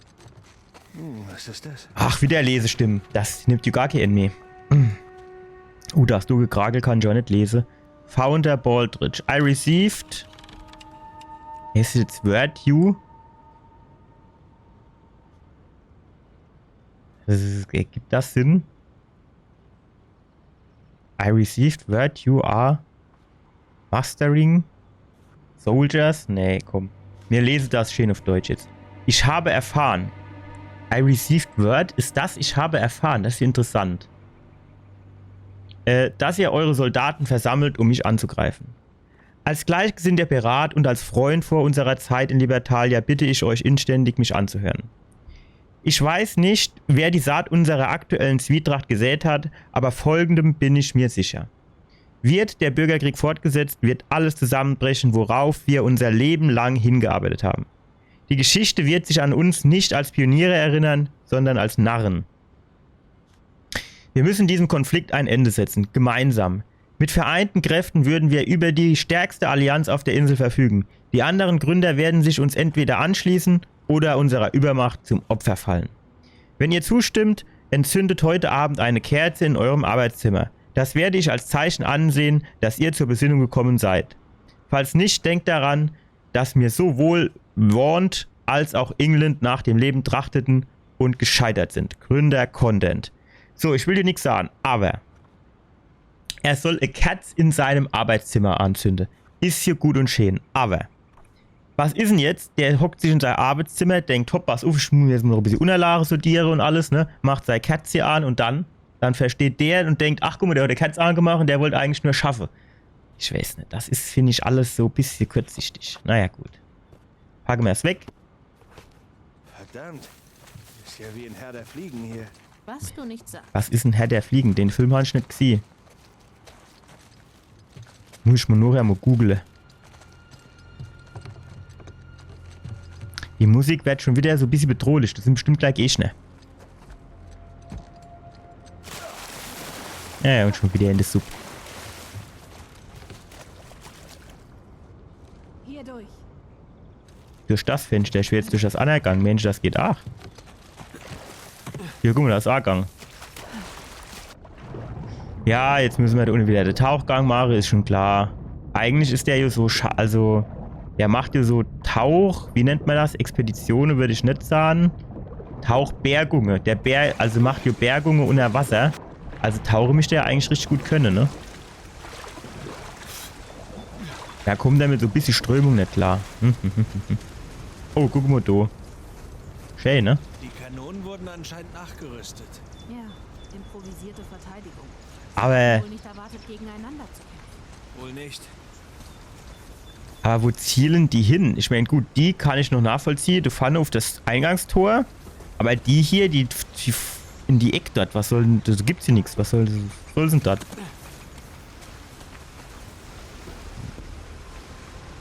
Was ist das? Ach, wieder Lesestimmen. Das nimmt die gar kein mehr. Das du gekragelt kann ich auch nicht lesen. Founder Baldridge. I received... Ist jetzt Word you? Gibt das Sinn? I received Word you are mastering soldiers? Nee, komm. Wir lesen das schön auf Deutsch jetzt. Ich habe erfahren. I received word. Ist das? Ich habe erfahren. Das ist interessant. Dass ihr eure Soldaten versammelt, um mich anzugreifen. Als gleichgesinnter Pirat und als Freund vor unserer Zeit in Libertalia bitte ich euch inständig, mich anzuhören. Ich weiß nicht, wer die Saat unserer aktuellen Zwietracht gesät hat, aber folgendem bin ich mir sicher. Wird der Bürgerkrieg fortgesetzt, wird alles zusammenbrechen, worauf wir unser Leben lang hingearbeitet haben. Die Geschichte wird sich an uns nicht als Pioniere erinnern, sondern als Narren. Wir müssen diesem Konflikt ein Ende setzen, gemeinsam. Mit vereinten Kräften würden wir über die stärkste Allianz auf der Insel verfügen. Die anderen Gründer werden sich uns entweder anschließen oder unserer Übermacht zum Opfer fallen. Wenn ihr zustimmt, entzündet heute Abend eine Kerze in eurem Arbeitszimmer. Das werde ich als Zeichen ansehen, dass ihr zur Besinnung gekommen seid. Falls nicht, denkt daran, dass mir sowohl Warnt als auch England nach dem Leben trachteten und gescheitert sind. Gründer Content. So, ich will dir nichts sagen, aber er soll eine Kerze in seinem Arbeitszimmer anzünden. Ist hier gut und schön, aber was ist denn jetzt? Der hockt sich in sein Arbeitszimmer, denkt, hopp, was auf, ich muss jetzt noch ein bisschen Unterlagen sortieren und alles, ne? Macht sein Kerze an und dann versteht der und denkt, ach guck mal, der hat eine Kerze angemacht und der wollte eigentlich nur schaffen. Ich weiß nicht, das ist, finde ich, alles so ein bisschen kurzsichtig. Naja, gut. Packen wir es weg. Verdammt. Ist ja wie ein Herr der Fliegen hier. Was du nicht sagst. Was ist ein Herr der Fliegen? Den Film habe ich nicht gesehen. Muss ich mal nachher mal googeln. Die Musik wird schon wieder so ein bisschen bedrohlich. Das sind bestimmt gleich Gegner. Ja, und schon wieder in der Suppe. Hier durch. Durch das Fenster. Ich will jetzt durch das Anergang. Mensch, das geht auch. Hier, guck mal, das ist A-Gang. Ja, jetzt müssen wir da unten wieder den Tauchgang machen, ist schon klar. Eigentlich ist der ja so, also, der macht ja so Tauch, wie nennt man das? Expeditionen würde ich nicht sagen. Tauchbergungen. Also macht ja Bergungen unter Wasser. Also Tauche müsste er eigentlich richtig gut können, ne? Da kommt damit so ein bisschen Strömung nicht klar. Oh, guck mal da. Schön, ne? Die Kanonen wurden anscheinend nachgerüstet. Ja, improvisierte Verteidigung. Aber Wohl nicht erwartet, gegeneinander zu kämpfen. Wohl nicht. Aber wo zielen die hin? Ich meine, gut, die kann ich noch nachvollziehen. Die fahren auf das Eingangstor. Aber die hier, die in die Ecke dort, was soll denn, das gibt's hier nichts. Was soll denn das?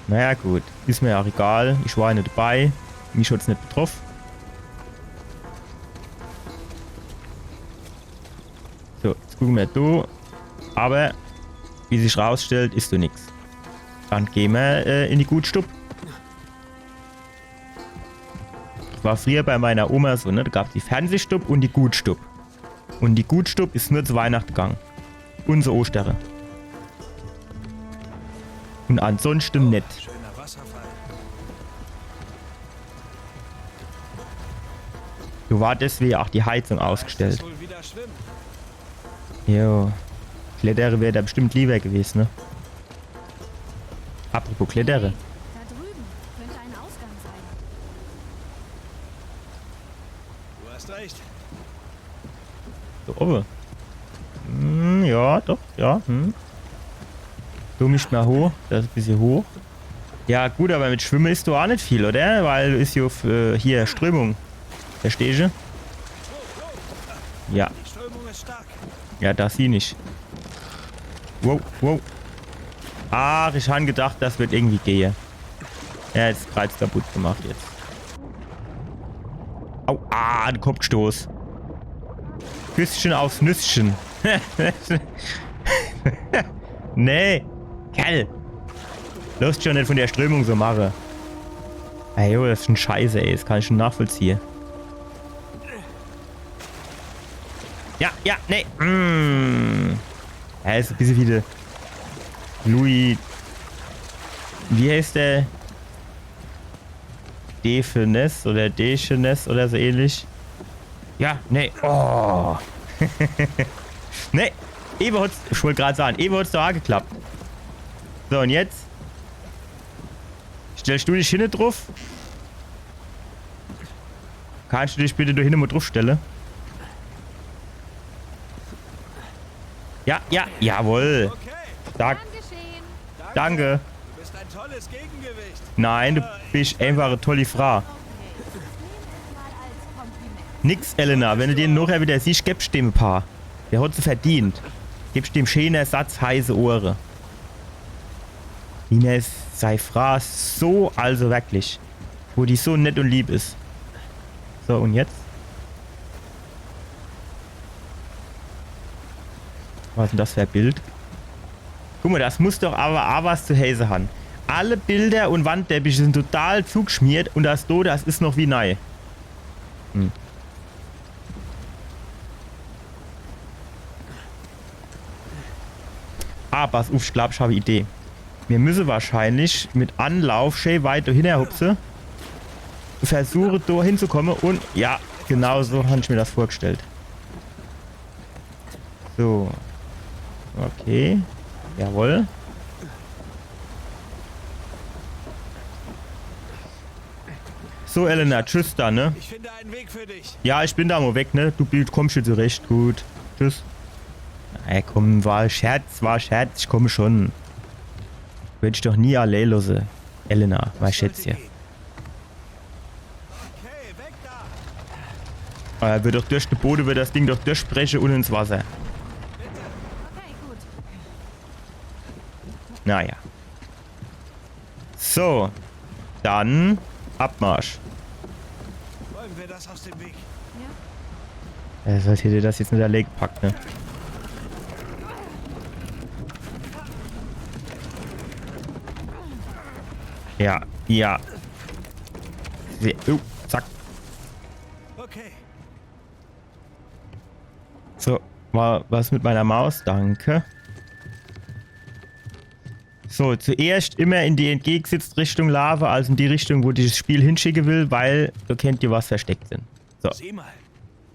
Naja, gut. Ist mir auch egal. Ich war ja nicht dabei. Mich hat's nicht betroffen. So, jetzt gucken wir da. Aber, wie sich rausstellt, ist da nichts. Dann gehen wir in die Gutstube. Das war früher bei meiner Oma so, ne? Da gab es die Fernsehstube und die Gutstube. Und die Gutstube ist nur zu Weihnachten gegangen. Und so Ostern. Und ansonsten nicht. Schöner Wasserfall. So war deswegen auch die Heizung ausgestellt. Wohl wieder schwimmen. Jo. Klettere wäre da bestimmt lieber gewesen, ne? Apropos Klettere. Da drüben könnte ein Ausgang sein. Du hast recht. So oben. Ja, doch, ja. Du mischt mal hoch. Das ist ein bisschen hoch. Ja, gut, aber mit Schwimmen ist doch auch nicht viel, oder? Weil ist ja hier Strömung. Verstehst du? Ja. Die Strömung ist stark. Ja, das sie nicht. Wow, wow. Ach, ich habe gedacht, das wird irgendwie gehen. Ja, jetzt Kreuz kaputt gemacht jetzt. Au, ein Kopfstoß. Küsschen aufs Nüsschen. Nee. Kerl. Lust schon nicht von der Strömung so machen. Ey, jo, das ist schon scheiße, ey. Das kann ich schon nachvollziehen. Ja, ja, nee. Ja, ist ein bisschen wie der Louis. Wie heißt der? Defenes oder Dechenes oder so ähnlich. Ja, nee. Oh. Nee. Eben hat's, ich wollte gerade sagen, eben hat's doch auch geklappt. So, und jetzt? Stellst du dich hinten drauf? Kannst du dich bitte da hinten mal drauf stellen? Ja, ja, jawohl. Okay. Danke. Du bist ein tolles Gegengewicht. Nein, du bist einfach eine tolle Frau. Nix, Elena. Wenn du den nachher wieder siehst, gibst du dem ein paar. Der hat sie verdient. Gibst dem schönen Ersatz heiße Ohren. Ines, sei Frau so, also wirklich. Wo die so nett und lieb ist. So, und jetzt? Was ist denn das für ein Bild? Guck mal, das muss doch aber auch was zu Häse haben. Alle Bilder und Wandteppiche sind total zugeschmiert und das ist noch wie neu. Hm. Ah, pass auf, ich glaube, ich habe eine Idee. Wir müssen wahrscheinlich mit Anlauf schön weiter hinterhupsen. Versuche da hinzukommen und ja, genau so habe ich mir das vorgestellt. So. Okay. Jawohl. So, Elena, tschüss dann, ne? Ich finde einen Weg für dich. Ja, ich bin da mal weg, ne? Du kommst schon zurecht. Gut. Tschüss. Ey, komm, war Scherz, ich komme schon. Würde ich doch nie allein lassen. Elena, mein Schätzchen. Okay, weg da. Wird doch durch den Boden, wird das Ding doch durchsprechen und ins Wasser. Okay, gut. Naja. So. Dann Abmarsch. Wollen wir das aus dem Weg? Sollte dir das jetzt mit der Lake packt, ne? Ja, ja. Zack. Okay. So, war was mit meiner Maus? Danke. So, zuerst immer in die entgegengesetzte Richtung Lava, also in die Richtung, wo dieses Spiel hinschicken will, weil da kennt ihr, was versteckt sind. So. Sieh mal.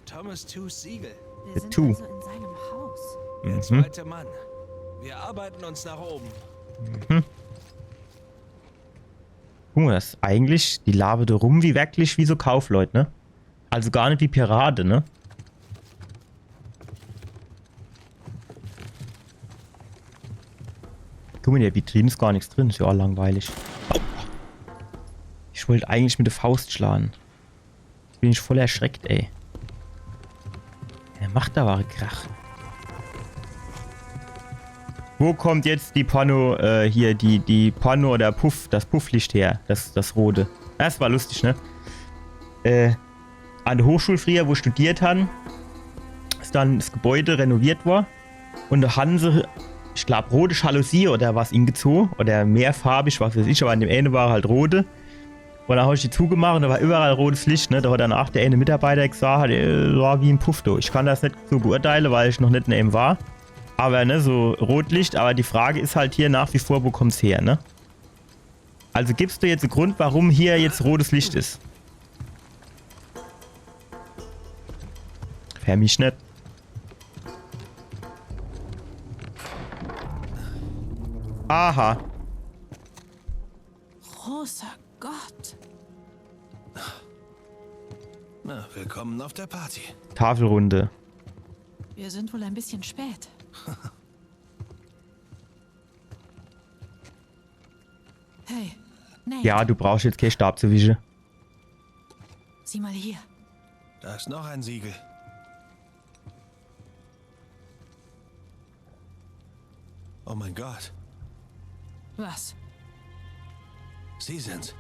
Thomas Tews Siegel. Wir sind Tu. also in seinem Haus. Der zweite Mann. Wir arbeiten uns nach oben. Guck mal, das ist eigentlich die Lava da rum wie wirklich wie so Kaufleute, ne? Also gar nicht wie Pirate, ne? Guck mal, in der Vitrine ist gar nichts drin, ist ja auch langweilig. Ich wollte eigentlich mit der Faust schlagen. Jetzt bin ich voll erschreckt, ey. Er macht da wahre Krach. Wo kommt jetzt die Porno, hier, die Porno oder Puff, das Pufflicht her? Das rote. Das war lustig, ne? An der Hochschule früher, wo ich studiert habe, ist dann das Gebäude renoviert worden. Und da haben sie, ich glaube, rote Jalousie oder was ihm gezogen. Oder mehrfarbig, was weiß ich, aber an dem Ende war halt rote. Und dann habe ich die zugemacht und da war überall rotes Licht, ne? Da hat danach der eine Mitarbeiter gesagt, war wie ein Puff, du. Ich kann das nicht so beurteilen, weil ich noch nicht neben war. Aber, ne, so Rotlicht, aber die Frage ist halt hier nach wie vor, wo kommt's her, ne? Also gibst du jetzt einen Grund, warum hier jetzt rotes Licht ist? Für mich nicht. Aha. Großer Gott. Na, willkommen auf der Party. Tafelrunde. Wir sind wohl ein bisschen spät. Hey, Nate. Ja, du brauchst jetzt keinen Stab zu wischen. Sieh mal hier. Da ist noch ein Siegel. Oh mein Gott. Was? Sie sind's.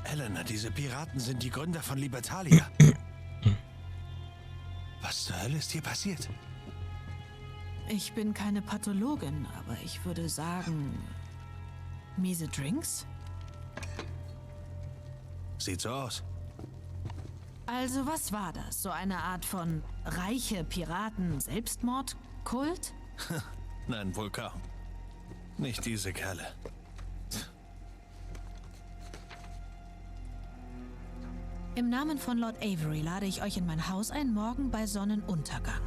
Elena, diese Piraten sind die Gründer von Libertalia. Was zur Hölle ist hier passiert? Ich bin keine Pathologin, aber ich würde sagen... miese Drinks? Sieht so aus. Also was war das? So eine Art von reiche Piraten-Selbstmord-Kult? Nein, wohl kaum. Nicht diese Kerle. Im Namen von Lord Avery lade ich euch in mein Haus ein, morgen bei Sonnenuntergang.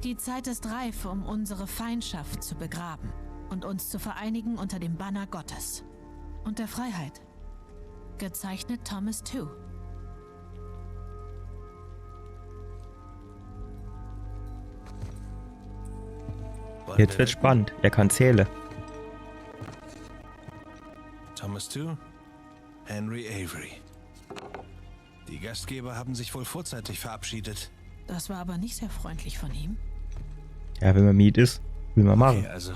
Die Zeit ist reif, um unsere Feindschaft zu begraben und uns zu vereinigen unter dem Banner Gottes und der Freiheit. Gezeichnet Thomas Tew. Jetzt wird's spannend. Er kann zählen. Thomas Tew, Henry Avery. Die Gastgeber haben sich wohl vorzeitig verabschiedet. Das war aber nicht sehr freundlich von ihm. Ja, wenn man Miet ist, will man machen. Okay, also.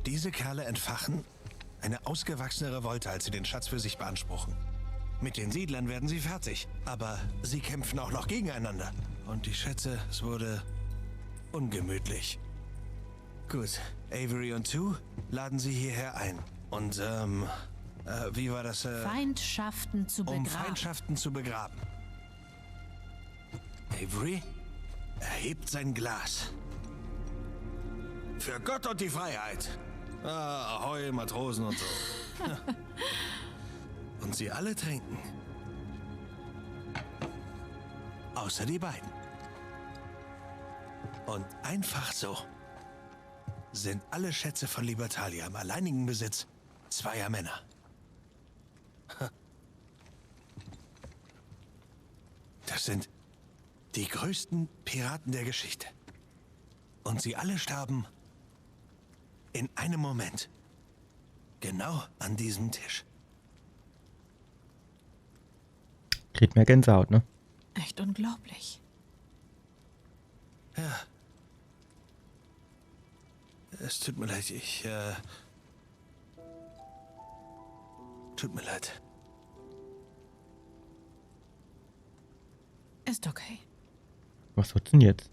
Diese Kerle entfachen eine ausgewachsene Revolte, als sie den Schatz für sich beanspruchen. Mit den Siedlern werden sie fertig, aber sie kämpfen auch noch gegeneinander. Und die Schätze, es wurde ungemütlich. Gut. Avery und Tu laden sie hierher ein. Und, wie war das, Feindschaften zu um begraben. Feindschaften zu begraben. Avery erhebt sein Glas. Für Gott und die Freiheit. Ah, Ahoi, Matrosen und so. Und sie alle trinken. Außer die beiden. Und einfach so sind alle Schätze von Libertalia im alleinigen Besitz zweier Männer. Das sind die größten Piraten der Geschichte. Und sie alle starben in einem Moment. Genau an diesem Tisch. Kriegt mehr Gänsehaut, ne? Echt unglaublich. Ja. Es tut mir leid, tut mir leid. Ist okay. Was wird's denn jetzt?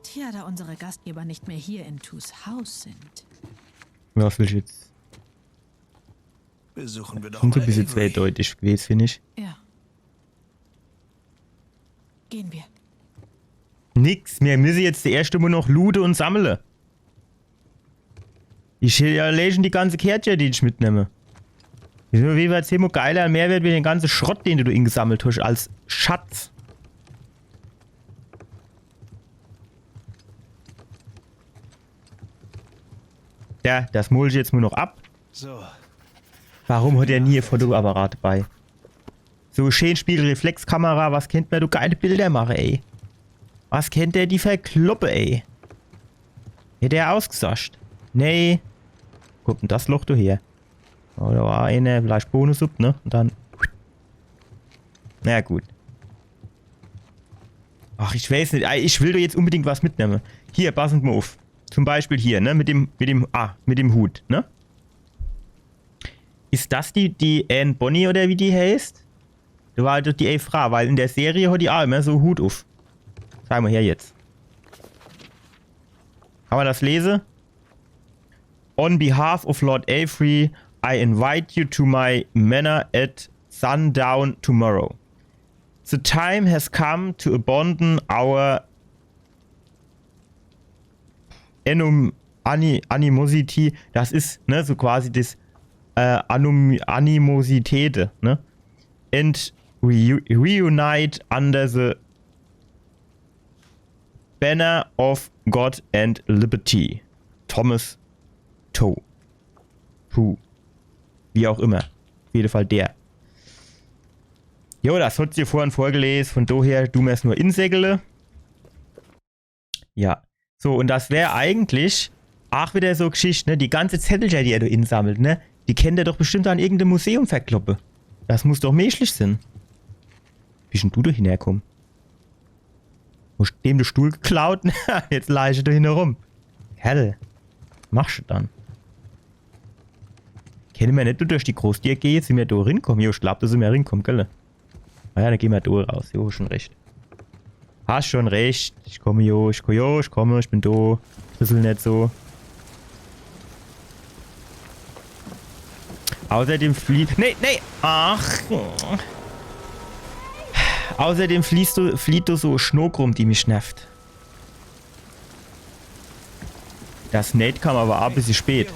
Tja, da unsere Gastgeber nicht mehr hier in Tus Haus sind. Was will ich jetzt? Besuchen wir doch Sind so mal ein bisschen Avery. zweideutig gewesen, finde ich. Ja. Gehen wir. Nix, wir müssen jetzt die erste Mal noch looten und sammeln. Ich will ja lesen die ganze Kärtchen, die ich mitnehme. Wie wird es immer geiler Mehrwert wie den ganzen Schrott, den du gesammelt hast, als Schatz. Ja, das mol ich jetzt nur noch ab. So, Warum hat er nie ein Fotoapparat dabei? So schön Spiegelreflexkamera, was kennt man, du geile Bilder machen, ey. Was kennt der die Verkloppe, ey? Hätte er ausgesascht? Nee. Guck denn das Loch du her? Oh, da war eine, vielleicht Bonus-Sub, ne? Und dann... Na ja, gut. Ach, ich weiß nicht. Ich will doch jetzt unbedingt was mitnehmen. Hier, passend mal auf. Zum Beispiel hier, ne? Mit dem Hut, ne? Ist das die Anne Bonny oder wie die heißt? Da war doch die Frau, weil in der Serie hat die auch immer so einen Hut auf. Sag mal her jetzt. Kann man das lesen? On behalf of Lord Avery, I invite you to my manor at sundown tomorrow. The time has come to abandon our Animosity. Das ist, ne, so quasi das Animosität, ne? And reunite under the banner of God and Liberty. Thomas Toe. Puh. Wie auch immer. Auf jeden Fall der. Jo, das hat sie vorhin vorgelesen. Von daher, du mir's nur insägele. Ja. So, und das wäre eigentlich auch wieder so Geschichte, ne? Die ganze Zettel, die er da insammelt, ne? Die kennt er doch bestimmt an irgendeinem Museum verkloppe. Das muss doch menschlich sein. Wie bist denn du da hinherkommen? Hast du dem den Stuhl geklaut? Jetzt leih ich da herum. Kerl. Machst du dann? Kennen wir nicht, du durch die Großtier gehst, sind wir da rinkommen. Jo, ich glaub, da sind wir rinkommen, gell? Na ja, dann gehen wir da raus. Jo, schon recht. Hast schon recht. Ich komme, ich komme, ich bin da. Bisschen nicht so. Außerdem flieht... Nee! Ach! Außerdem flieht du so Schnuck rum, die mich nervt. Das Nate kam aber auch ein bisschen spät.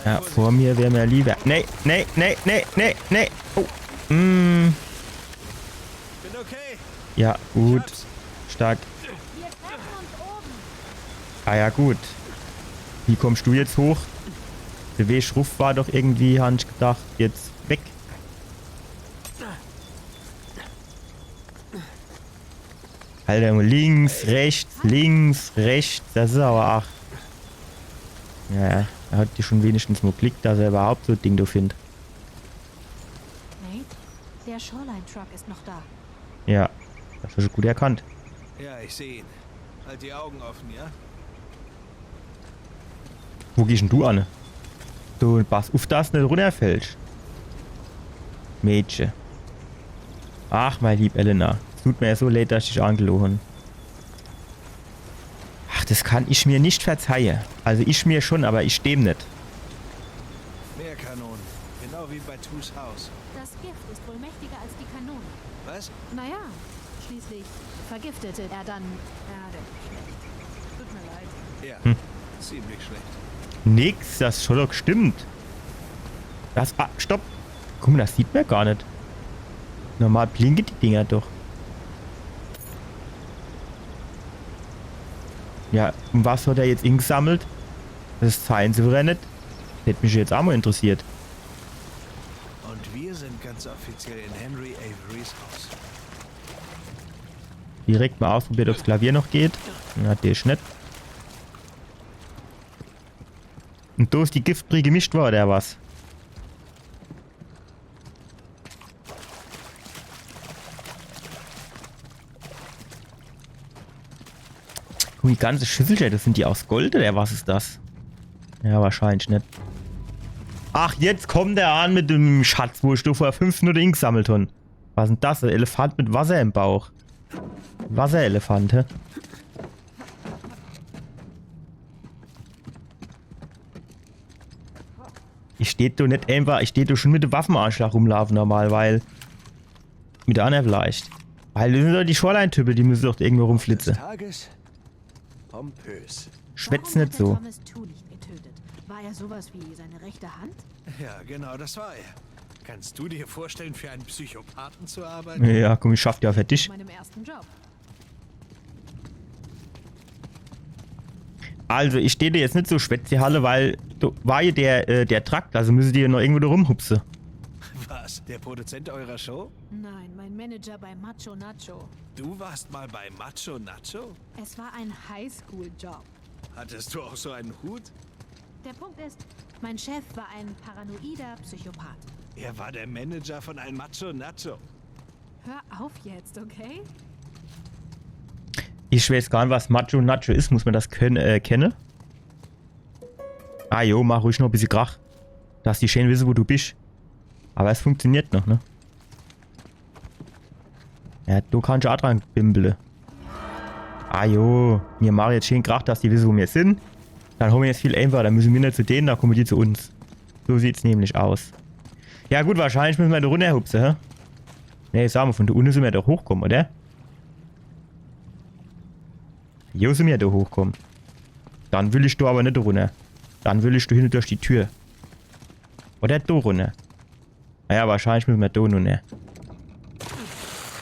Ja, vor mir wäre mir lieber... Nee! Oh! Bin okay. Ja, gut. Stark. Ah ja, gut. Wie kommst du jetzt hoch? Der W-Schruff war doch irgendwie, habe ich gedacht, jetzt weg. Alter, links, rechts. Das ist aber ach. Ja, er hat die schon wenigstens mal geklickt, dass er überhaupt so ein Ding da findet. Nate, der Shoreline-Truck ist noch da. Ja, das hast du gut erkannt. Ja, ich sehe ihn. Halt die Augen offen, ja? Wo gehst denn du an? Du pass auf, dass du nicht runterfällst. Mädchen. Ach, mein lieb Elena. Es tut mir ja so leid, dass ich dich angelogen. Ach, das kann ich mir nicht verzeihen. Also ich mir schon, aber ich dem nicht. Mehr Kanonen. Genau wie bei Tus Haus. Das Gift ist wohl mächtiger als die Kanone. Was? Naja, schließlich vergiftete er dann Erde. Tut mir leid. Ja, ziemlich schlecht. Nix, das schon doch stimmt. Das. Ah, stopp. Guck mal, das sieht man gar nicht. Normal blinken die Dinger doch. Ja, und was hat er jetzt ingesammelt? Das zeigen sie wieder nicht. Hätte mich jetzt auch mal interessiert. Und wir sind ganz offiziell in Henry Averys Haus. Direkt mal ausprobiert, ob das Klavier noch geht. Na, der ist nicht. Und da ist die Giftbrühe gemischt worden, oder was? Guck, die ganze Schüssel, das sind die aus Gold, oder was ist das? Ja, wahrscheinlich nicht. Ach, jetzt kommt der an mit dem Schatz, wo ich doch vor 5 Minuten gesammelt habe. Was ist denn das? Ein Elefant mit Wasser im Bauch. Wasserelefant, hä? Ich stehe doch nicht einfach, ich stehe doch schon mit dem Waffenanschlag rumlaufen normal, weil... Mit der anderen vielleicht. Weil das sind doch die Shoreline-Typen, die müssen doch irgendwo rumflitzen. Des Tages pompös. Schwätz Warum nicht hat er so. Thomas Tulich getötet? War er sowas wie seine rechte Hand? Ja, genau, das war er. Kannst du dir vorstellen, für einen Psychopathen zu arbeiten? Ja, komm, ich schaff ja für dich. Meinem ersten Job. Also, ich stehe dir jetzt nicht so Schwätzehalle, weil du, war ja der Trakt, also müssen die ja noch irgendwo da rumhupsen. Was? Der Produzent eurer Show? Nein, mein Manager bei Macho Nacho. Du warst mal bei Macho Nacho? Es war ein Highschool-Job. Hattest du auch so einen Hut? Der Punkt ist, mein Chef war ein paranoider Psychopath. Er war der Manager von einem Macho Nacho. Hör auf jetzt, okay? Ich weiß gar nicht, was Macho Nacho ist. Muss man das kennen? Ah jo, mach ruhig noch ein bisschen Krach. Dass die schön wissen, wo du bist. Aber es funktioniert noch, ne? Ja, du kannst auch dran bimbeln. Ah jo, wir machen jetzt schön Krach, dass die wissen, wo wir sind. Dann haben wir jetzt viel einfacher. Dann müssen wir nicht zu denen, dann kommen die zu uns. So sieht's nämlich aus. Ja gut, wahrscheinlich müssen wir da runterhupsen, hä? Ne, sag mal, von da unten sind wir doch hochkommen, oder? Hier sind wir da hochkommen. Dann will ich da aber nicht runter. Dann will ich da hinten durch die Tür. Oder da runter. Naja, wahrscheinlich müssen wir da runter.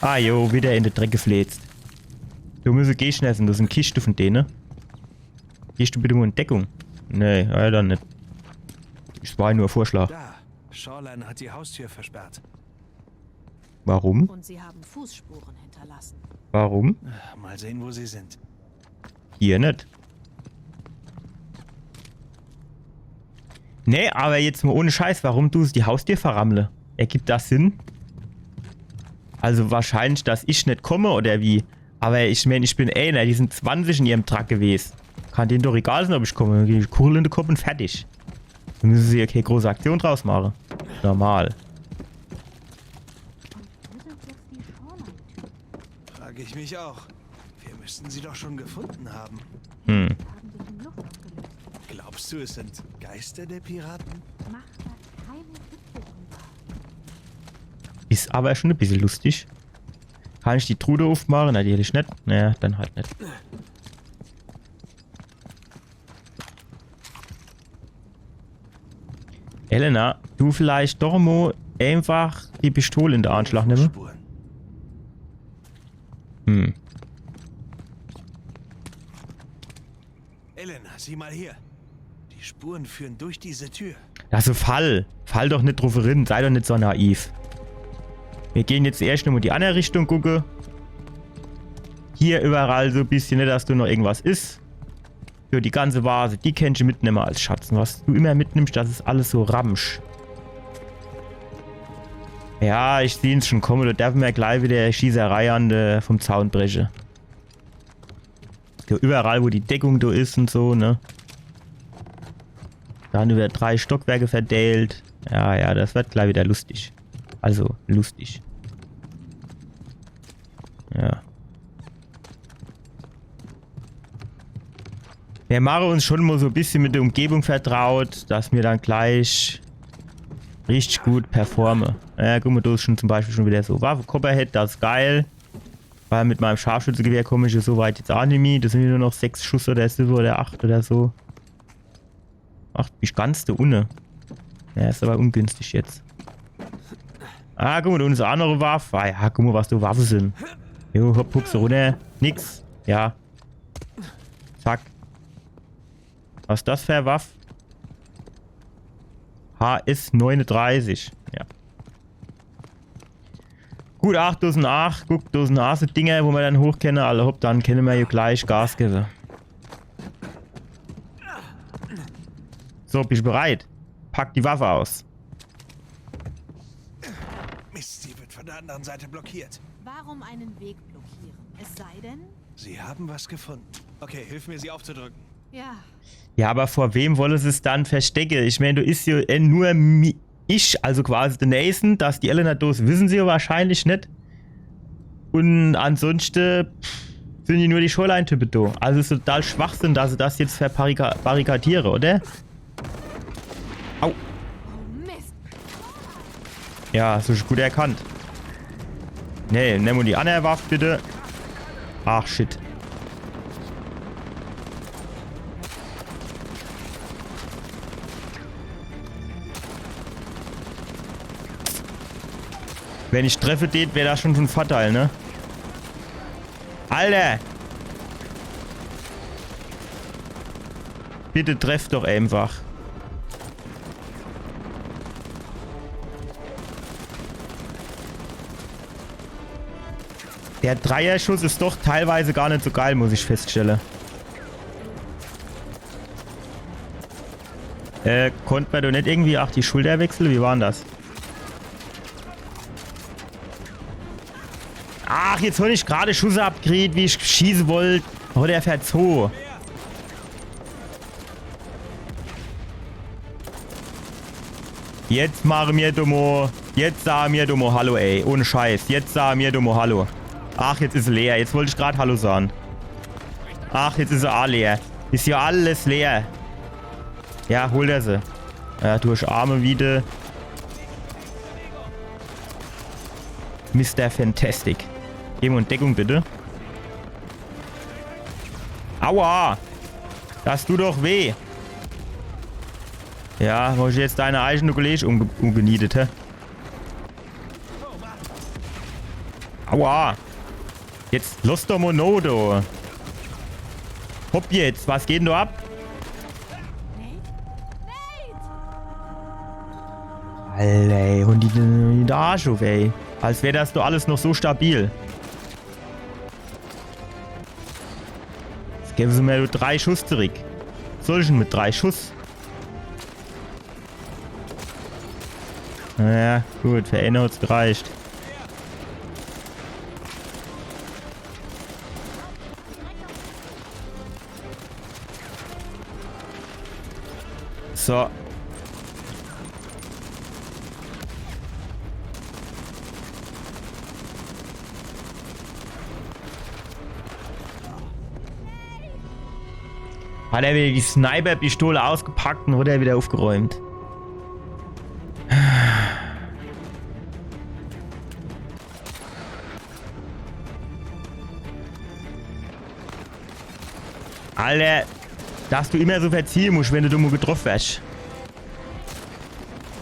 Ah jo, wieder in den Dreck gefläzt. Du musst gehen schnessen, das sind Kisten von denen. Gehst du bitte mal in Deckung? Nee, leider nicht. Das war nur ein Vorschlag. Da, Shoreline hat die Haustür versperrt. Warum? Und sie haben Fußspuren hinterlassen. Warum? Mal sehen, wo sie sind. Hier nicht. Nee, aber jetzt mal ohne Scheiß, warum du die Haustür verrammle? Ergibt das Sinn? Also wahrscheinlich, dass ich nicht komme oder wie? Aber ich meine, ich bin einer, die sind 20 in ihrem Truck gewesen. Kann denen doch egal sein, ob ich komme. Dann gehe ich Kurl in den Kopf und fertig. Dann müssen sie ja keine große Aktion draus machen. Normal. Frage ich mich auch. Wir müssten sie doch schon gefunden haben. Hm. Haben sich in Luft aufgelöst. Glaubst du, es sind Geister der Piraten? Mach da keine Witze drüber. Ist aber schon ein bisschen lustig. Kann ich die Trude aufmachen? Na, die hätte ich nicht. Naja, dann halt nicht. Elena, du vielleicht doch mal einfach die Pistole in den Anschlag nehmen? Spuren. Hm. Elena, sieh mal hier. Die Spuren führen durch diese Tür. Also fall. Fall doch nicht drauf rein. Sei doch nicht so naiv. Wir gehen jetzt erst nochmal die andere Richtung gucken. Hier überall so ein bisschen, nicht, dass du noch irgendwas isst. Für die ganze Vase, die kannst du mitnehmen als Schatz. Und was du immer mitnimmst, das ist alles so Ramsch. Ja, ich sehe es schon kommen. Da darf mir gleich wieder Schießerei an vom Zaun brechen. So, überall, wo die Deckung da ist und so, ne? Dann über 3 Stockwerke verteilt. Ja, ja, das wird gleich wieder lustig. Also, lustig. Wir machen uns schon mal so ein bisschen mit der Umgebung vertraut, dass wir dann gleich richtig gut performen. Ja, guck mal, da ist schon zum Beispiel schon wieder so Waffe, Copperhead, das ist geil. Weil mit meinem Scharfschützengewehr komme ich ja so weit jetzt auch nicht mehr. Das sind nur noch 6 Schuss oder so oder 8 oder so. Ach, wie ganz da unten. Ja, ist aber ungünstig jetzt. Ah, guck mal, da unten ist eine andere Waffe. Ah ja, guck mal, was da Waffen sind. Jo, hopp, hups, runter. Nix. Ja. Zack. Was ist das für eine Waffe? HS 39. Ja. Gut, 8008. Guck, da sind auch so Dinger, wo wir dann hochkennen. Alle hopp, dann können wir ja gleich Gas geben. So, bist du bereit? Pack die Waffe aus. Mist, sie wird von der anderen Seite blockiert. Warum einen Weg blockieren? Es sei denn... Sie haben was gefunden. Okay, hilf mir, sie aufzudrücken. Ja, Ja, aber vor wem wolle sie es dann verstecken? Ich meine, du ist ja nur ich, also quasi der Nathan, dass die Elena dos wissen sie ja wahrscheinlich nicht. Und ansonsten sind die nur die Shoreline-Typen da. Also ist total Schwachsinn, dass sie das jetzt verbarrikadieren, oder? Au. oh Mist. Ja, so ist gut erkannt. Nee, nehmen wir die andere Waffe bitte. Ach, shit. Wenn ich treffe, den wäre das schon ein Vorteil, ne? Alter! Bitte treff doch einfach. Der Dreierschuss ist doch teilweise gar nicht so geil, muss ich feststellen. Konnte man doch nicht irgendwie auch die Schulter wechseln? Wie war denn das? Ach, jetzt habe ich gerade Schuss abgekriegt, wie ich schießen wollte. Oh, der fährt so. Jetzt machen wir Domo. Jetzt sagen wir Domo Hallo, ey. Ohne Scheiß. Jetzt sagen wir Domo Hallo. Ach, jetzt ist es leer. Jetzt wollte ich gerade Hallo sagen. Ach, jetzt ist er auch leer. Ist ja alles leer. Ja, holt er sie. Ja, durch Arme wieder. Mr. Fantastic. Geben wir in Deckung, bitte. Aua! Das tut doch weh. Ja, wo ich jetzt deine eigene Kollege umgenietet, hä? Aua! Jetzt los doch Monodo. Hopp jetzt, was geht denn da ab? Alter, ey, und die Arsch auf, ey. Als wäre das doch alles noch so stabil. Jetzt geben sie mir nur 3 Schuss zurück. Solchen mit 3 Schuss. Naja, gut, für einen hat's gereicht. So. Hat er wieder die Sniper-Pistole ausgepackt und wurde er wieder aufgeräumt. Alter, dass du immer so verziehen musst, wenn du dumm getroffen wirst.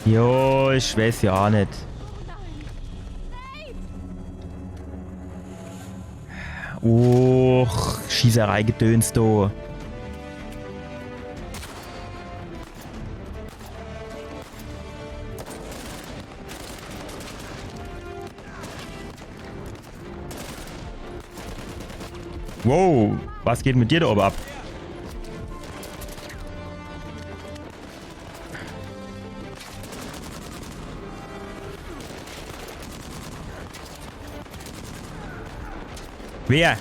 Jo, ich weiß ja auch nicht. Och, Schießerei gedönst du. Wow, was geht mit dir da oben ab? Wer?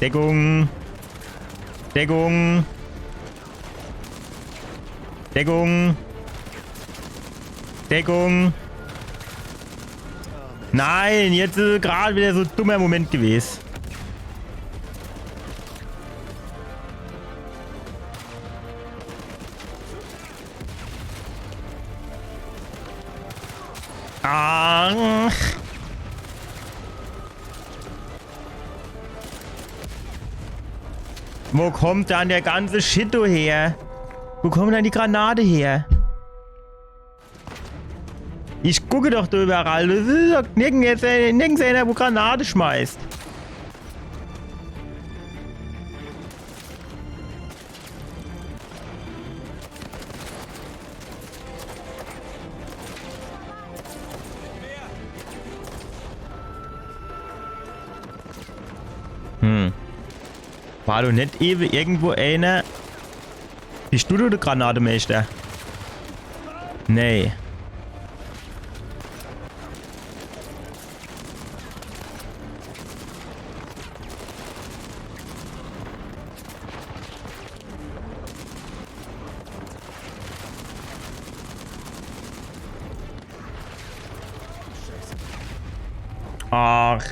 Deckung. Deckung. Deckung. Deckung. Nein, jetzt ist gerade wieder so ein dummer Moment gewesen. Ah. Wo kommt dann der ganze Shit her? Wo kommt dann die Granate her? Ich gucke doch da überall. Das ist doch nirgends einer, wo Granate schmeißt. War doch nicht eben irgendwo einer... Bist du der Granatmeister? Nee. Ach.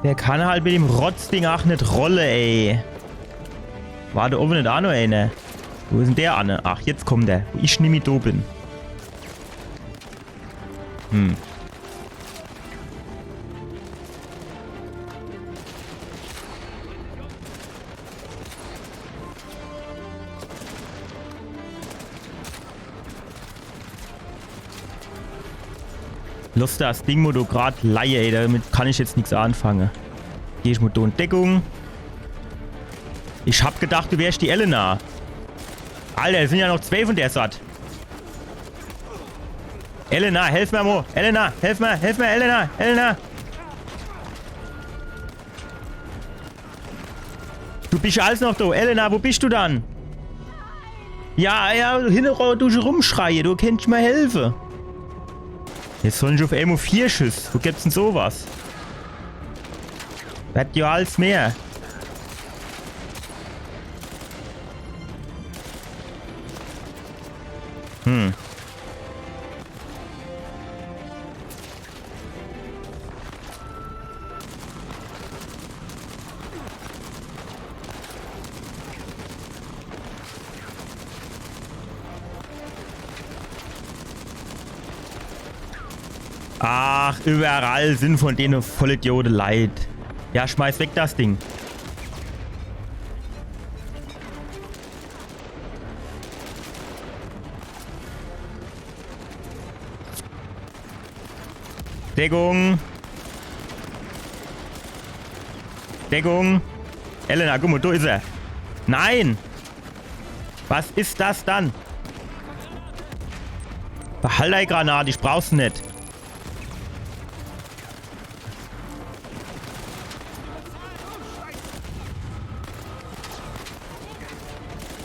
Der kann halt mit dem Rotzding auch nicht rollen, ey. War da oben nicht auch noch einer? Wo ist denn der Anne? Ach, jetzt kommt der. Wo ich nämlich da bin. Los das Ding, wo du gerade leihe, ey. Damit kann ich jetzt nichts anfangen. Geh ich mal da in Deckung. Ich hab gedacht, du wärst die Elena. Alter, es sind ja noch 2 von der Satt. Elena, helf mir, Mo. Elena, helf mir, Elena. Elena. Du bist ja alles noch da. Elena, wo bist du dann? Ja, hinterher du rumschreie. Du kannst mir helfen. Jetzt sollen ich auf Elmo 4 Schuss. Wo gibt's denn sowas? Wird ja alles mehr. Ach, überall sind von denen Vollidioten leid. Ja, schmeiß weg das Ding. Deckung. Deckung. Elena, guck mal, da ist er. Nein! Was ist das dann? Behalt die Granate, ich brauch's nicht.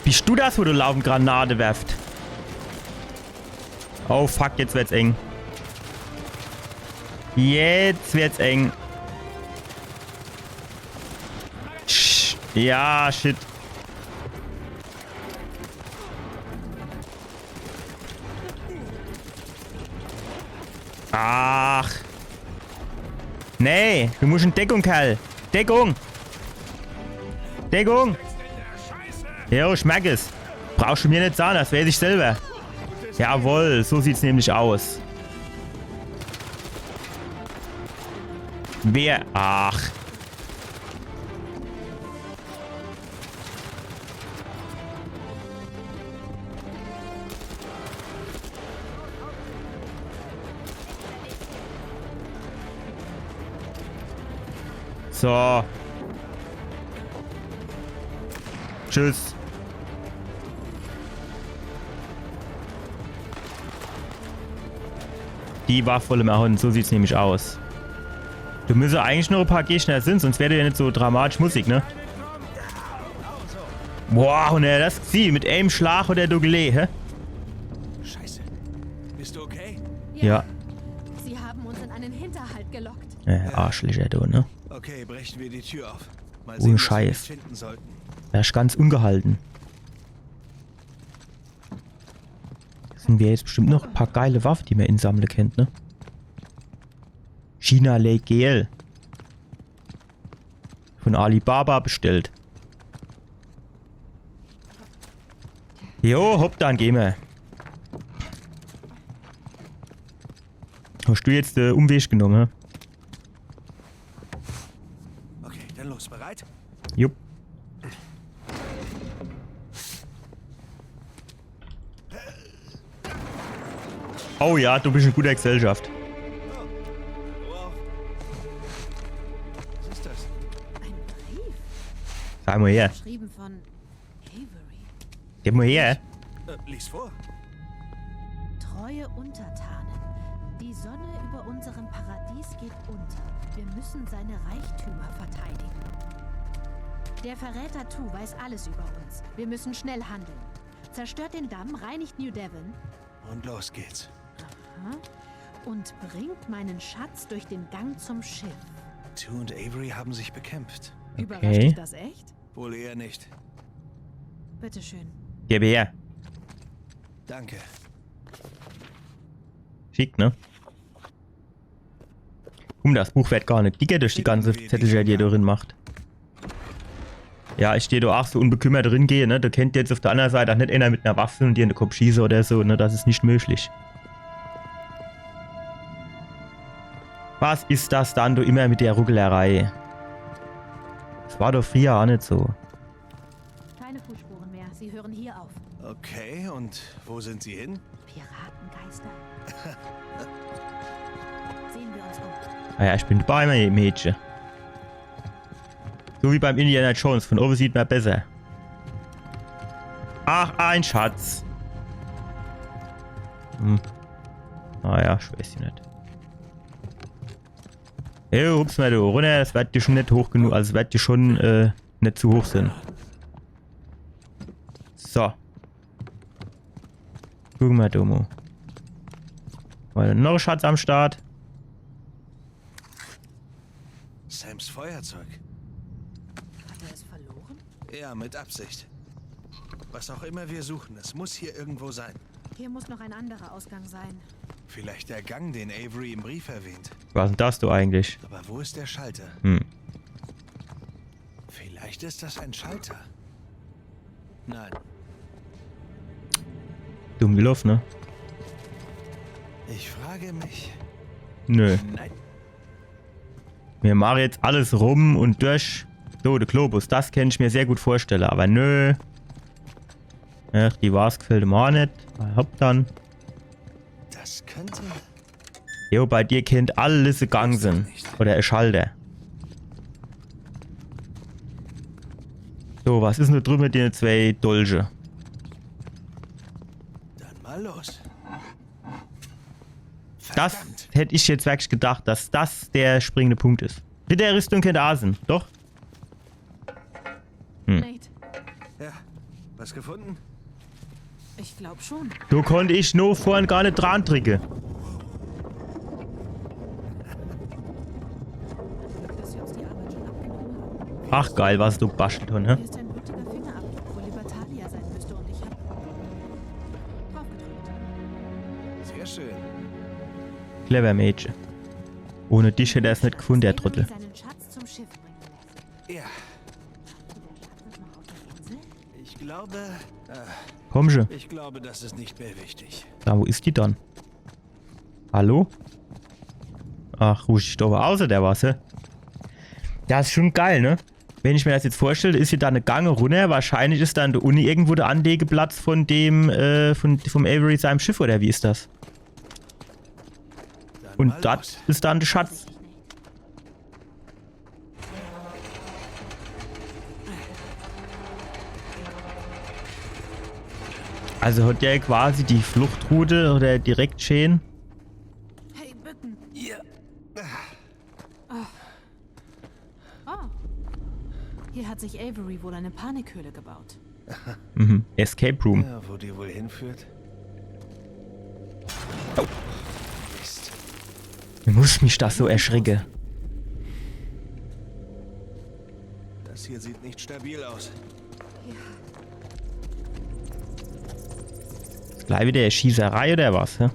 Bist du das, wo du laufend Granate werft? Oh fuck, jetzt wird's eng. Jetzt wird's eng. Ja, shit. Ach. Nee, du musst in Deckung, Kerl. Deckung. Deckung. Jo, ich merke es. Brauchst du mir nicht sagen, das weiß ich selber. Jawohl, so sieht's nämlich aus. Wer? Ach. So. Tschüss. Die war voll im Erhund, so sieht's nämlich aus. Du müsstest eigentlich nur ein paar Gegner sind, sonst wäre ja nicht so dramatisch Musik, ne? Boah, und er das sie mit einem Schlag oder Douglet, hä? Scheiße. Bist du okay? Ja. Sie haben uns in einen Hinterhalt gelockt. Arschlöcher, du, ne? Okay, brechen wir die Tür auf. Mal Ohne sehen, was wir Scheiß. jetzt finden sollten. Er ist ganz ungehalten. Kriegen wir jetzt bestimmt noch ein paar geile Waffen, die man insammeln kennt, ne? China Lake GL. Von Alibaba bestellt. Jo, hopp, dann gehen wir. Hast du jetzt den Umweg genommen? Okay, dann los. Bereit? Jupp. Oh ja, du bist in guter Gesellschaft. Wow. Was ist das? Ein Brief, Sag mal her. geschrieben von Avery. Gib mal her. Lies vor. Treue Untertanen. Die Sonne über unserem Paradies geht unter. Wir müssen seine Reichtümer verteidigen. Der Verräter Tu weiß alles über uns. Wir müssen schnell handeln. Zerstört den Damm, reinigt New Devon Und los geht's. und bringt meinen Schatz durch den Gang zum Schiff. Tu und Avery haben sich bekämpft. Überrascht dich das echt? Wohl eher nicht. Bitteschön. Gib her. Danke. Schick, ne? Das Buch wird gar nicht dicker durch die ganze Zettel, die ihr da drin macht. Ja, ich stehe da auch so unbekümmert drin gehe, ne? Da kennt jetzt auf der anderen Seite auch nicht einer mit einer Waffe und dir in den Kopf schieße oder so, ne? Das ist nicht möglich. Was ist das dann du immer mit der Ruckelerei? Das war doch früher auch nicht so. Keine Fußspuren mehr. Sie hören hier auf. Okay, und wo sind sie hin? Piratengeister. Sehen wir uns um. Ah ja, ich bin dabei, mein Mädchen. So wie beim Indiana Jones. Von oben sieht man besser. Ach, ein Schatz. Ah ja, ich weiß nicht. Hey, hups mal da runter. Das wird dir schon nicht hoch genug. Also, es wird dir schon nicht zu hoch sein. So. Gucken wir da mal. Mal noch ein Schatz am Start. Sams Feuerzeug. Hat er es verloren? Ja, mit Absicht. Was auch immer wir suchen, es muss hier irgendwo sein. Hier muss noch ein anderer Ausgang sein. Vielleicht der Gang, den Avery im Brief erwähnt. Was denn das du eigentlich? Aber wo ist der Schalter? Vielleicht ist das ein Schalter. Nein. Dumm gelaufen, ne? Ich frage mich. Nö. Nein. Wir machen jetzt alles rum und durch. So, der Globus, das kann ich mir sehr gut vorstellen, aber nö. Ach, die war's gefällt mir auch nicht. Hopp dann. Das könnte. Jo, bei dir kennt alles Gang sind. Oder ein Schalter. So, was ist denn da drüben mit den zwei Dolche? Dann mal los. Das Verdammt. hätte ich jetzt wirklich gedacht, dass das der springende Punkt ist. Ritterrüstung kennt Asen, doch? Nate, Ja, was gefunden? ich glaube schon. So konnte ich nur vorhin gar nicht dran drücken. Dass wir uns die Arbeit schon abgenommen haben. Ach geil, was du bastelt, ne? Hier ist ein blutiger Fingerabdruck, wo Libertalia sein müsste und ich habe draufgedrückt. Sehr schön. Clever Mädchen. Ohne dich hätte er es nicht gefunden, der Trottel. Seinen Schatz zum Schiff bringen lässt. Ja, Der Schatz ist noch auf der Insel? ich glaube. Komm schon. Ich glaube, das ist nicht mehr wichtig. Da, wo ist die dann? Hallo? Ach, ruhig ich doch außer der Wasser. Das ist schon geil, ne? Wenn ich mir das jetzt vorstelle, ist hier da eine Gange runter. Wahrscheinlich ist dann der Uni irgendwo der Anlegeplatz von dem, vom Avery seinem Schiff, oder wie ist das? Dann Und mal das los. ist dann der Schatz. Also hat der quasi die Fluchtroute oder direkt schön. Hey, Bücken. Ja. Oh. Hier hat sich Avery wohl eine Panikhöhle gebaut. Mhm. Escape Room. Ja, wo die wohl hinführt? Oh. Mist. Muss mich das so erschrecken. Das hier sieht nicht stabil aus. Das Gleich wieder eine Schießerei oder was? Hä?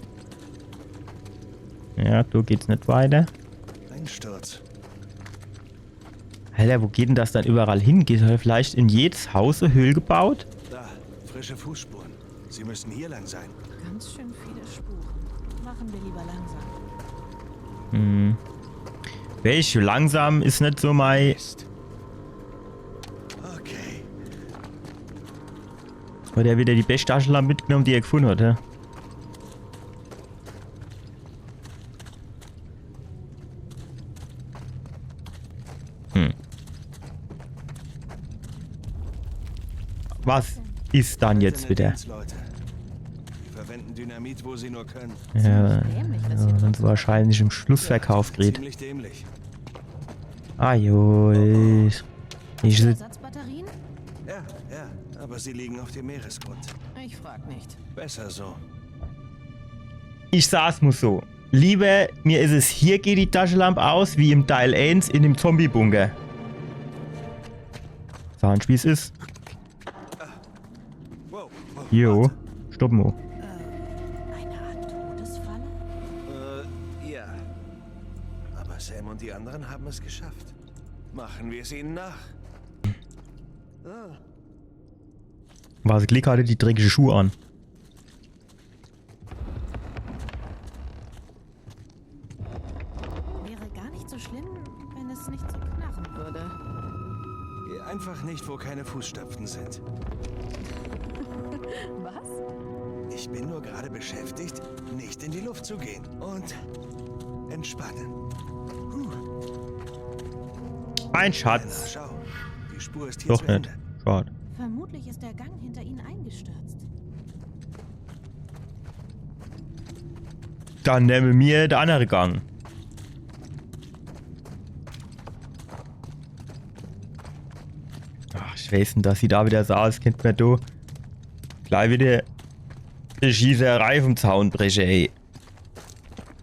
Ja, da geht's nicht weiter. Einsturz. Alter, wo geht denn das dann überall hin? Geht da vielleicht in jedes Haus eine Höhle gebaut? Da, frische Fußspuren. Sie müssen hier lang sein. Ganz schön viele Spuren. Machen wir lieber langsam. Welch langsam ist nicht so mein... Mist. Okay. Hat er wieder die beste Taschenlampe mitgenommen, die er gefunden hat, hä? Was ist dann jetzt wieder? Leute. Die verwenden Dynamit, wo sie nur können. Ja, Dämlich, was hier dann wahrscheinlich im Schlussverkauf gerät. Ziemlich dämlich. Ah jo, ich Ersatzbatterien? Ja, aber sie liegen auf dem Meeresgrund. Ich frag nicht. Besser so. sag's muss so. Lieber, mir ist es hier geht die Taschenlampe aus, wie im Teil 1 in dem Zombie-Bunker. Sagen, wie es ist. Wow, wow, Jo, warte. stopp mal. Eine Art Todesfalle? Ja. Aber Sam und die anderen haben es geschafft. Machen wir es ihnen nach. Was, Klick hatte die dreckige Schuhe an. Wäre gar nicht so schlimm, wenn es nicht so knarren würde. Geh einfach nicht, wo keine Fußstapfen sind. Was? Ich bin nur gerade beschäftigt, nicht in die Luft zu gehen. Und entspannen. Ein Ella, Schatz. schau. Die Spur ist hier Doch zu nicht. Ende. Schade. Vermutlich ist der Gang hinter ihnen eingestürzt. Dann nehmen wir den anderen Gang. Ach, ich weiß nicht, dass sie da wieder saß. Kennt man da gleich wieder eine Schießerei vom Zaun brechen, ey.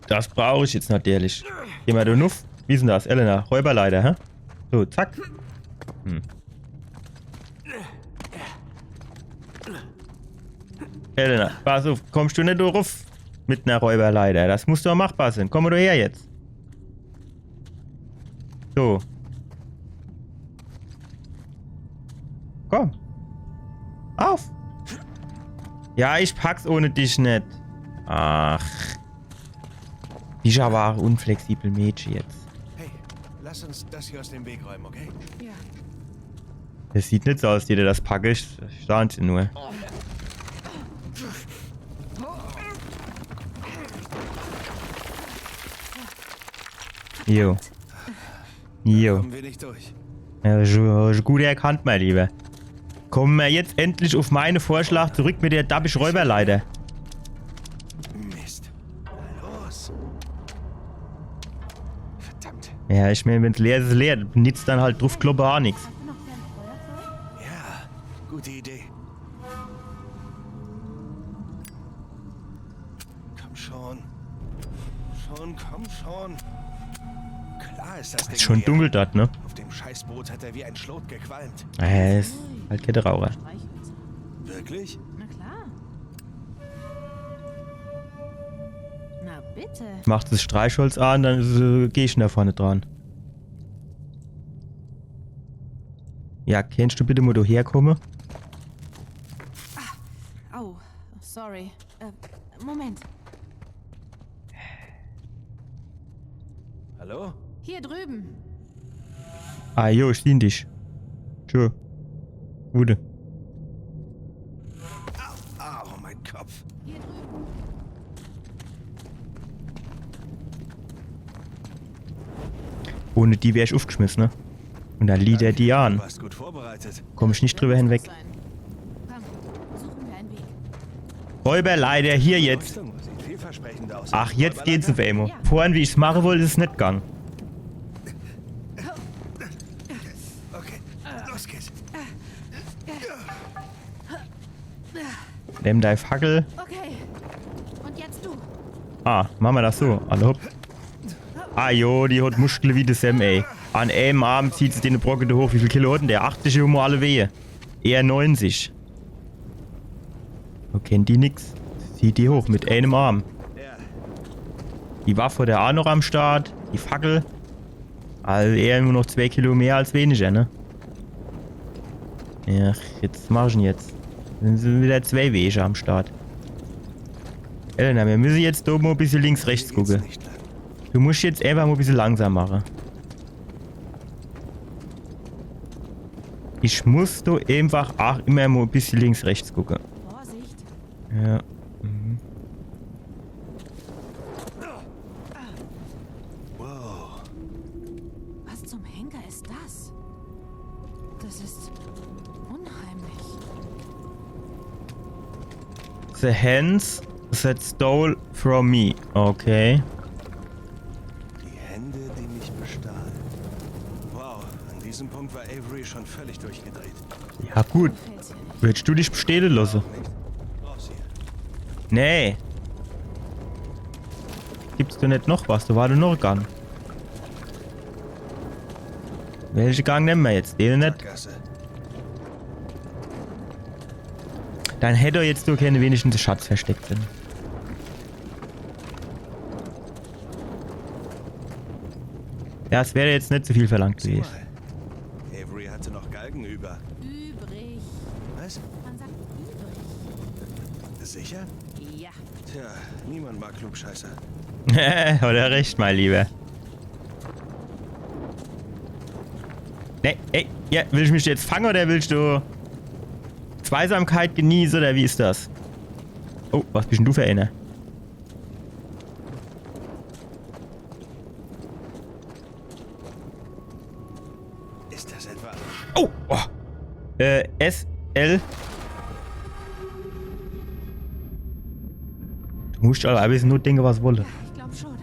Das brauche ich jetzt natürlich. Gehen wir da nuff. Wie ist denn das? Elena, Räuberleiter, hä? So, zack. Elena, pass auf, kommst du nicht drauf mit einer Räuberleiter. Das muss doch machbar sein. Komm doch her jetzt. So. Komm. Auf. Ja, ich pack's ohne dich nicht. Ach. Ich aber auch unflexibel Mädchen jetzt. Hey, lass uns das hier aus dem Weg räumen, okay? Ja. Das sieht nicht so aus, dir das packe ich. Stand nur. Jo. Jo. Kommen wir nicht durch. Ja, schon gut erkannt, mein Lieber. Kommen wir jetzt endlich auf meinen Vorschlag zurück mit der Dabbisch-Räuberleiter. Mist. Los. Verdammt. Ja, ich meine, wenn es leer ist, ist es leer. Nützt dann halt drauf, kloppe auch nichts. Noch dein Feuerzeug? Ja, gute Idee. Komm schon. Komm schon. Klar ist das Ding Ist schon leer. dunkel dort, ne? Auf dem Scheißboot hat er wie ein Schlot gequalmt. Ist halt keine Raucher. Streichhölzer. Wirklich? Na klar. Na bitte. Macht das Streichholz an, dann geh ich da vorne dran. Ja, kannst du bitte mal herkommen? Au, sorry. Moment. Hallo? Hier drüben. Ah, jo, ich sehe dich. Tschö. Gute. Au, mein Kopf. Hier drüben. Ohne die wäre ich aufgeschmissen, ne? Und dann liegt er die Du an. warst gut vorbereitet. Komm ich nicht drüber hinweg. Komm, suchen wir einen Weg. Räuberleiter, hier jetzt. Rüstung sieht vielversprechend aus. Ach, jetzt geht's auf Emo. Ja. Vorhin, wie ich's machen wollte, ist es nicht gegangen. Okay, los geht's. Nimm deine Fackel. Okay. Und jetzt du. Ah, machen wir das so. Alle hopp. Ah jo, die hat Muskeln wie das Sam, ey. An einem Arm zieht sie den Brocken da hoch. Wie viel Kilo hat denn der? 80 Humor alle Wehe. Eher 90. So kennt die nix. zieht die hoch mit einem Arm. Ja, Die Waffe der auch noch am Start. Die Fackel. Also eher nur noch 2 Kilo mehr als weniger, ne? Ja, jetzt mach ich ihn jetzt. Dann sind wieder 2 Wege am Start. Elena, wir müssen jetzt da mal ein bisschen links, rechts hier geht's gucken. nicht lang. Du musst jetzt einfach mal ein bisschen langsam machen. Ich muss da einfach auch immer mal ein bisschen links, rechts gucken. Vorsicht. Ja. Mhm. Wow. Was zum Henker ist das? Das ist unheimlich. The hands that stole from me. Okay. Die Hände, die mich bestahlen. Wow, an diesem Punkt war Avery schon völlig durchgedreht. Ja gut. Gefällt's ihr nicht? Würdest du dich bestehlen lassen? Nicht? Raus hier. Nee. Gibt's da nicht noch was? Da war da noch ein Gang. Welche Gang nehmen wir jetzt? Den nicht? Sackgasse. Dann hätte er jetzt nur keine wenigstens Schatz versteckt sind. Ja, es wäre jetzt nicht so viel verlangt Sieh gewesen. mal. Avery hatte noch Galgen über. Übrig. Was? Man sagt übrig. Sicher? Ja. Tja, niemand mag Klugscheißer. Hat er recht, mein Lieber. Ne, ey, ja, willst du mich jetzt fangen oder willst du Zweisamkeit genießen oder wie ist das? Oh, was bist denn du für einer? Ist das etwa... Oh, oh. S, L. Du musst aber ein bisschen nur denken, was wolle. Ja, ich glaube schon.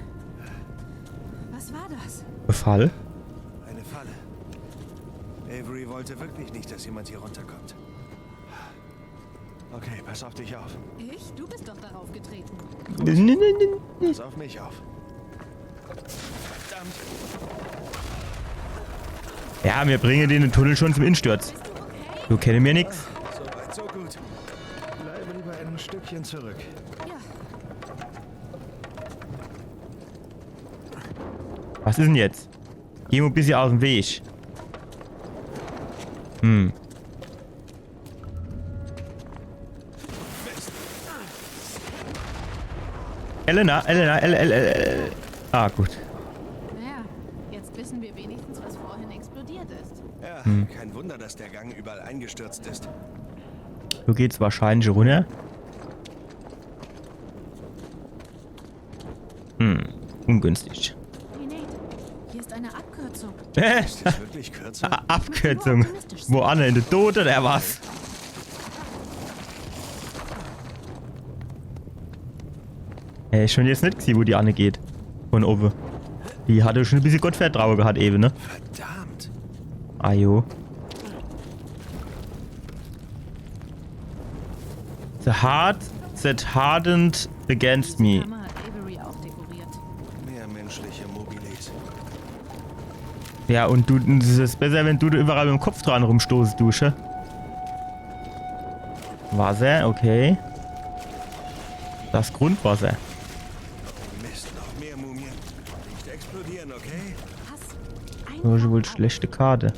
Was war das? Befall? Eine Falle. Avery wollte wirklich nicht, dass jemand hier runterkommt. Okay, pass auf dich auf. Ich? Du bist doch darauf getreten. Pass auf mich auf. Verdammt. Ja, wir bringen den Tunnel schon zum Insturz. Bist du okay? Du kennst mir nix. So weit, so gut. Bleibe lieber ein Stückchen zurück. Ja. Was ist denn jetzt? Geh mal ein bisschen aus dem Weg. Hm. Elena. Ah, gut. Naja, jetzt wissen wir wenigstens, was vorhin explodiert ist. Ja, kein Wunder, dass der Gang überall eingestürzt ist. So geht's wahrscheinlich runter. Hm. Ungünstig. Hey Nate, hier ist eine Abkürzung. Ist das wirklich kürzer? Abkürzung. Wo Anne in der Tod oder was? Hey, schon jetzt nicht gesehen, wo die Anne geht. Von oben. Die hatte schon ein bisschen Gottvertrauen gehabt eben, ne? Verdammt. Ajo. The heart that hardened against me. Die Kammer hat Avery auch dekoriert. Mehr menschliche Mobiles. Ja, und du, es ist besser, wenn du überall mit dem Kopf dran rumstoßt, Dusche. Wasser, okay. Das Grundwasser. Mist, noch mehr Mumien. Nicht explodieren, okay? Pass. Das ist wohl schlechte Karte.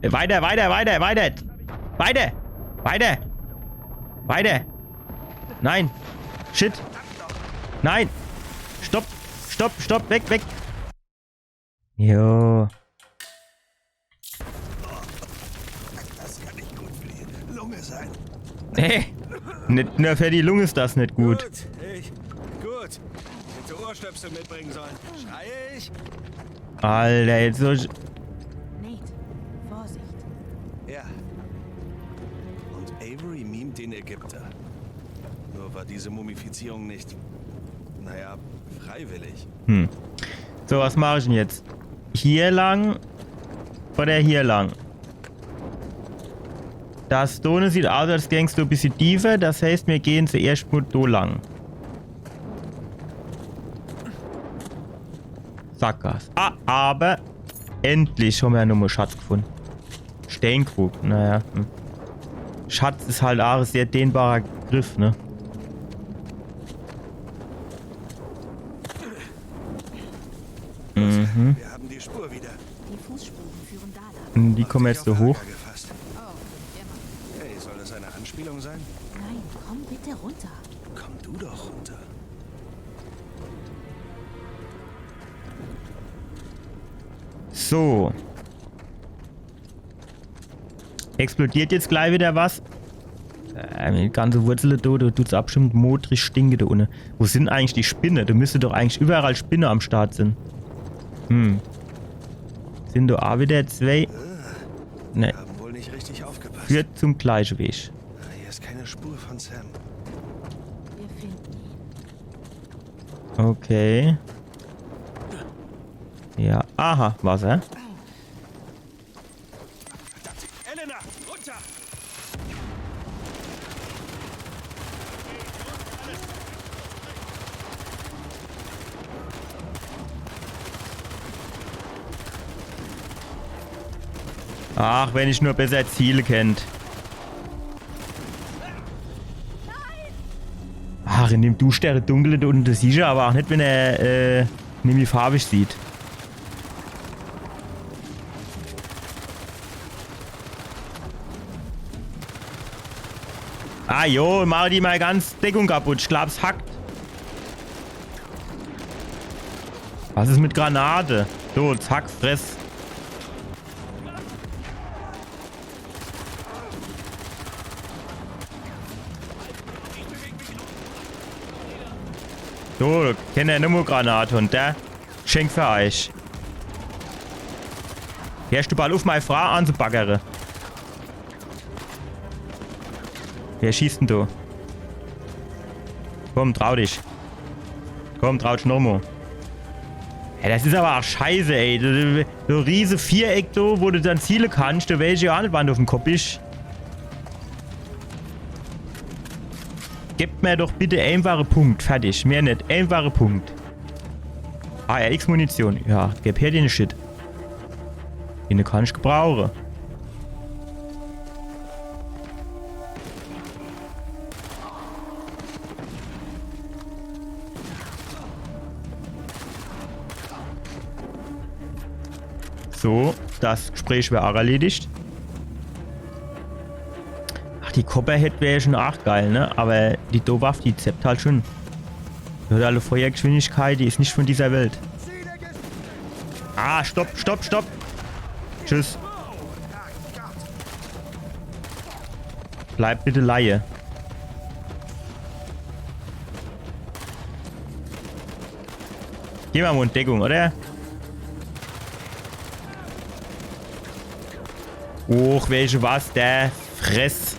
Weiter. Nein. Shit. Nein. Stopp. Weg. Jo. Das kann nicht gut für die Lunge sein. Nee. Nicht nur für die Lunge ist das nicht gut. Gut. Hätte Ohrstöpsel mitbringen sollen. Schreie ich? Alter, jetzt so... Nate, Vorsicht. Ja. Und Avery mimt den Ägypter. Nur war diese Mumifizierung nicht, naja, freiwillig. So, was mache ich denn jetzt? Hier lang oder hier lang? Das Stone sieht aus, als gängst du ein bisschen tiefer. Das heißt, wir gehen zuerst mal da lang. Sackgasse. Ah, aber endlich haben wir nochmal Schatz gefunden. Steinkrug, naja. Schatz ist halt auch ein sehr dehnbarer Griff, ne? Mhm. Wir haben die Spur wieder. Die Fußspuren führen da lang. Die kommen jetzt so hoch. Gefasst. Oh, immer. Hey, soll das eine Anspielung sein? Nein, komm bitte runter. Komm du doch runter. So. Explodiert jetzt gleich wieder was? Die ganze Wurzel da, da tut's abstimmt modrig stinke da unten. Wo sind eigentlich die Spinne? Da müsste doch eigentlich überall Spinne am Start sein. Sind da auch wieder zwei? Ne, Wir haben wohl nicht richtig aufgepasst. führt zum gleichen Weg. Hier ist keine Spur von Sam. Wir finden ihn. Okay. Ja, aha, Wasser. Elena, runter! Ach, wenn ich nur besser Ziele kennt. Ach, in dem Duschsterre dunkle da unten, das siehst du aber auch nicht, wenn er nämlich farbig sieht. Ah jo, mach die mal ganz Deckung kaputt. Ich glaub's hackt. Was ist mit Granate? So, zack, fress. So, kennt er nur Granate und der schenkt für euch. Herrst du bald auf meine Frau an, so Baggere. Wer schießt denn du? Komm, trau dich. Komm, trau dich nochmal. Ja, das ist aber auch scheiße, ey. Du riese Viereck, du, wo du dann Ziele kannst, du weißt ja auch nicht, wann du auf dem Kopf bist. Gebt mir doch bitte einfache Punkt. Fertig. Mehr nicht. Einfache Punkt. ARX-Munition. Ja, gib her den Shit. Den kann ich gebrauchen. So, das Gespräch wäre auch erledigt. Ach, die Copperhead wäre ja schon auch geil, ne? Aber die Dowaffe, die zeppt halt schon. Die hat alle Feuergeschwindigkeit, die ist nicht von dieser Welt. Ah, stopp, stopp, stopp. Tschüss. Bleib bitte Laie. Geh mal in Deckung, oder? Och, welche was? Der Fress.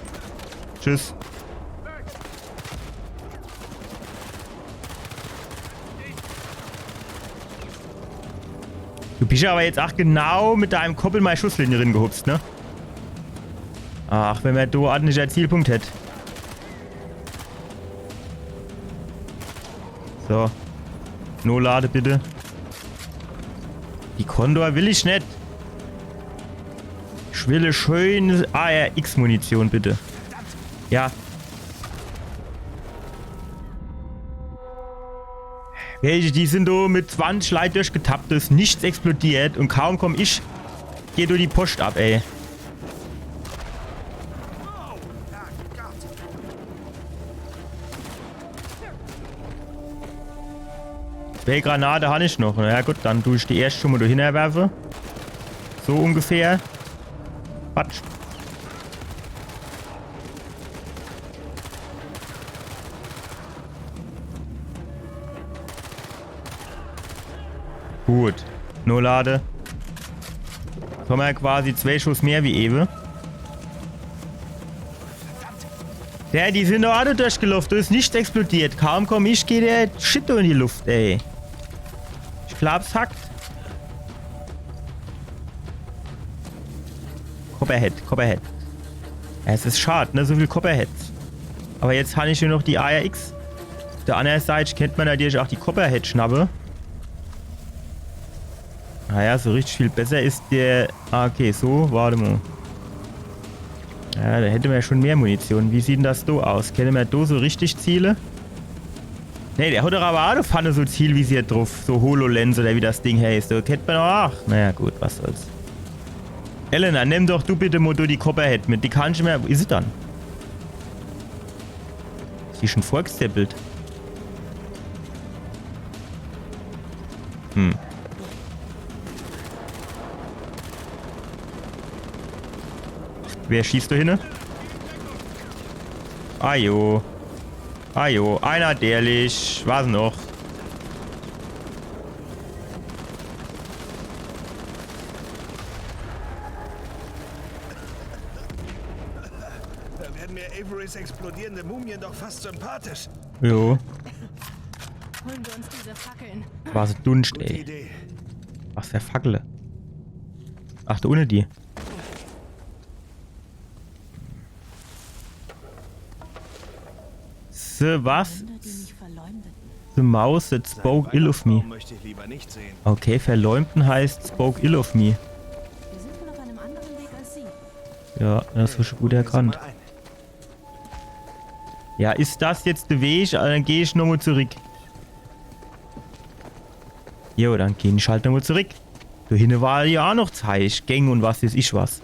Tschüss. Du bist aber jetzt auch genau mit deinem Koppel meine Schusslinie drin gehupst, ne? Ach, wenn man da ordentlicher Zielpunkt hätte. So. No Lade bitte. Die Condor will ich nicht. Ich will schön ARX-Munition, bitte. Ja. Welche, die sind da mit 20 Leuten durchgetappt, ist nichts explodiert und kaum komm ich, geh du die Post ab, ey. Welche Granate habe ich noch? Na ja gut, dann tue ich die erst schon mal da hinwerfen. So ungefähr. Quatsch. Gut. No Lade. Jetzt haben wir ja quasi 2 Schuss mehr wie Ewe. Ja, die sind doch alle durchgelaufen. Da ist nichts explodiert. Kaum komm ich, geht der Shit in die Luft, ey. Ich glaub's hackt. Copperhead, Copperhead. Ja, es ist schade, ne? So viel Copperheads. Aber jetzt habe ich hier noch die ARX. Auf der anderen Seite kennt man natürlich auch die Copperhead-Schnappe. Naja, so richtig viel besser ist der... Ah, okay, so, warte mal. Ja, da hätte man ja schon mehr Munition. Wie sieht denn das do aus? Kennen wir do so richtig Ziele? Ne, der hat doch aber auch eine Pfanne so zielvisiert drauf. So HoloLens oder wie das Ding heißt. Da kennt man doch auch. Naja, gut, was soll's. Elena, nimm doch du bitte mal die Copperhead mit. Die kann ich mehr... Wo ist sie dann? Ist die schon vorgesteppelt? Hm. Wer schießt da hin? Ajo. Ajo, einer derlich. Was noch? Da werden mir Averys explodierende Mumien doch fast sympathisch. Jo. Holen wir uns diese Fackeln. Was Dunst, Gute ey. Idee. Was für Fackel. Ach, da ohne die. So, was? Wunder, die mich verleumdeten. The mouse that spoke ill of me. Möchte ich lieber nicht sehen. Okay, verleumden heißt spoke ill of me. Wir sind wohl auf einem anderen Weg als Sie. Ja, das ist schon gut erkannt. Mal ein. Ja, ist das jetzt der Weg? Dann gehe ich nochmal zurück. Jo, dann geh ich halt nochmal zurück. Da hinten war ja auch noch Zeich, Gänge und was weiß ich was.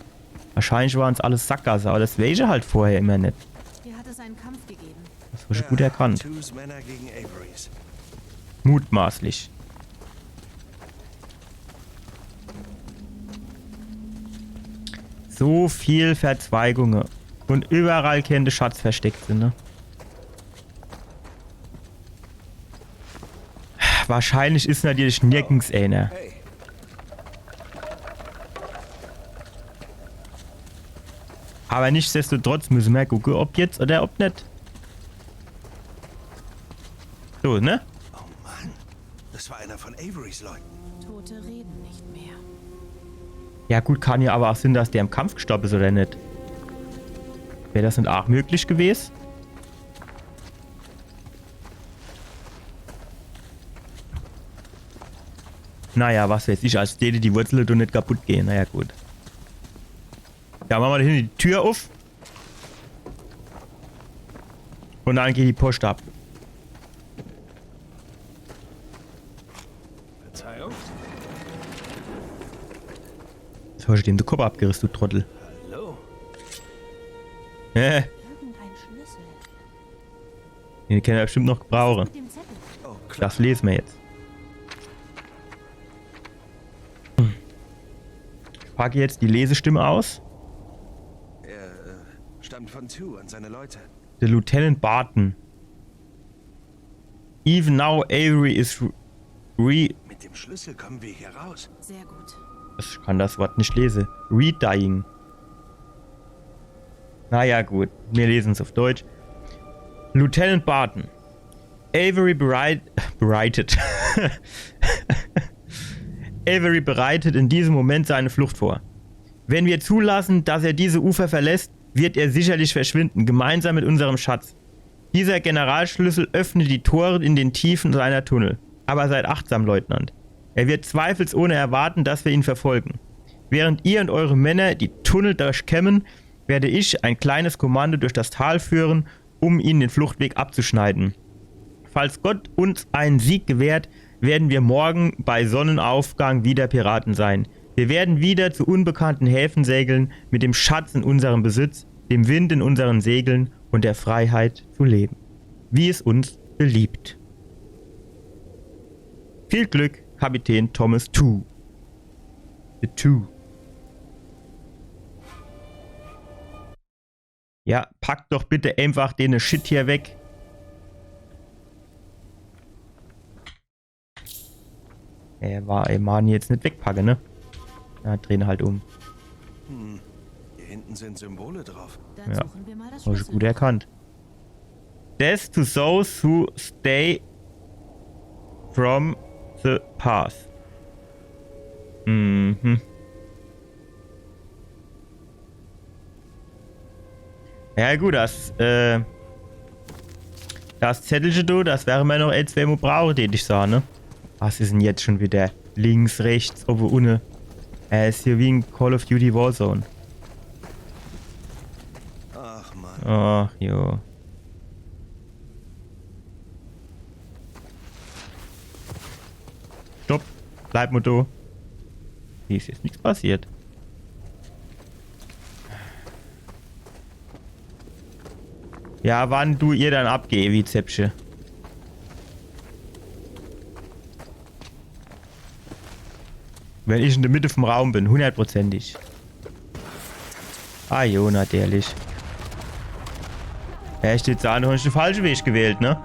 Wahrscheinlich waren es alles Sackgasse, aber das weiß ich halt vorher immer nicht. Hier hat es einen Kampf gegeben. Das war schon gut erkannt. Tus Männer gegen Averys. Mutmaßlich. So viel Verzweigungen. Und überall könnte Schatz versteckt sind, ne? Wahrscheinlich ist natürlich nirgends einer. Hey, Aber nichtsdestotrotz müssen wir gucken, ob jetzt oder ob nicht. So, ne? oh Mann. Das war einer von Averys Leuten. Tote reden nicht mehr. Ja gut, kann ja aber auch sein, dass der im Kampf gestorben ist oder nicht. Wäre das nicht auch möglich gewesen? Naja, was weiß ich, als täte die Wurzel doch nicht kaputt gehen. Naja, gut. Ja, machen wir da hinten die Tür auf. Und dann geht die Post ab. Verzeihung? Jetzt hast du dem den Kopf abgerissen, du Trottel. Hallo? Irgendein Schlüssel. Den können wir bestimmt noch gebrauchen. Mit dem Zettel. Oh, klar. Das lesen wir jetzt. Ich packe jetzt die Lesestimme aus. Er stammt von Tu und seine Leute. The Lieutenant Barton. Even now Avery is Mit dem Schlüssel kommen wir hier raus. Sehr gut. Ich kann das Wort nicht lesen. Redying. Naja, gut. Wir lesen es auf Deutsch. Lieutenant Barton. Avery bereitet. Avery bereitet in diesem Moment seine Flucht vor. Wenn wir zulassen, dass er diese Ufer verlässt, wird er sicherlich verschwinden, gemeinsam mit unserem Schatz. Dieser Generalschlüssel öffnet die Tore in den Tiefen seiner Tunnel. Aber seid achtsam, Leutnant. Er wird zweifelsohne erwarten, dass wir ihn verfolgen. Während ihr und eure Männer die Tunnel durchkämmen, werde ich ein kleines Kommando durch das Tal führen, um ihnen den Fluchtweg abzuschneiden. Falls Gott uns einen Sieg gewährt, werden wir morgen bei Sonnenaufgang wieder Piraten sein. Wir werden wieder zu unbekannten Häfen segeln, mit dem Schatz in unserem Besitz, dem Wind in unseren Segeln und der Freiheit zu leben. Wie es uns beliebt. Viel Glück, Kapitän Thomas Tu. The Tu. Ja, packt doch bitte einfach den Shit hier weg. Mann, jetzt nicht wegpacken, ne? Ja, drehen halt um. Hier hinten sind Symbole drauf. Dann Ja. suchen wir mal das Hast du Schlüssel. gut erkannt. Death to those who stay from the path. Mhm. Ja gut, das Zettelchen du, das wäre mir noch etwas, wer man braucht, den ich sah, ne? Was ist denn jetzt schon wieder? Links, rechts, oben, unten. Er ist hier wie ein Call of Duty Warzone. Ach, jo. Stopp. Bleib mal da. Hier ist jetzt nichts passiert. Ja, wann du ihr dann abgeh, wie Zäpsche. Wenn ich in der Mitte vom Raum bin, 100%ig. Ah, jo, natürlich. Ja, ich jetzt sagen, du hast den falschen Weg gewählt, ne?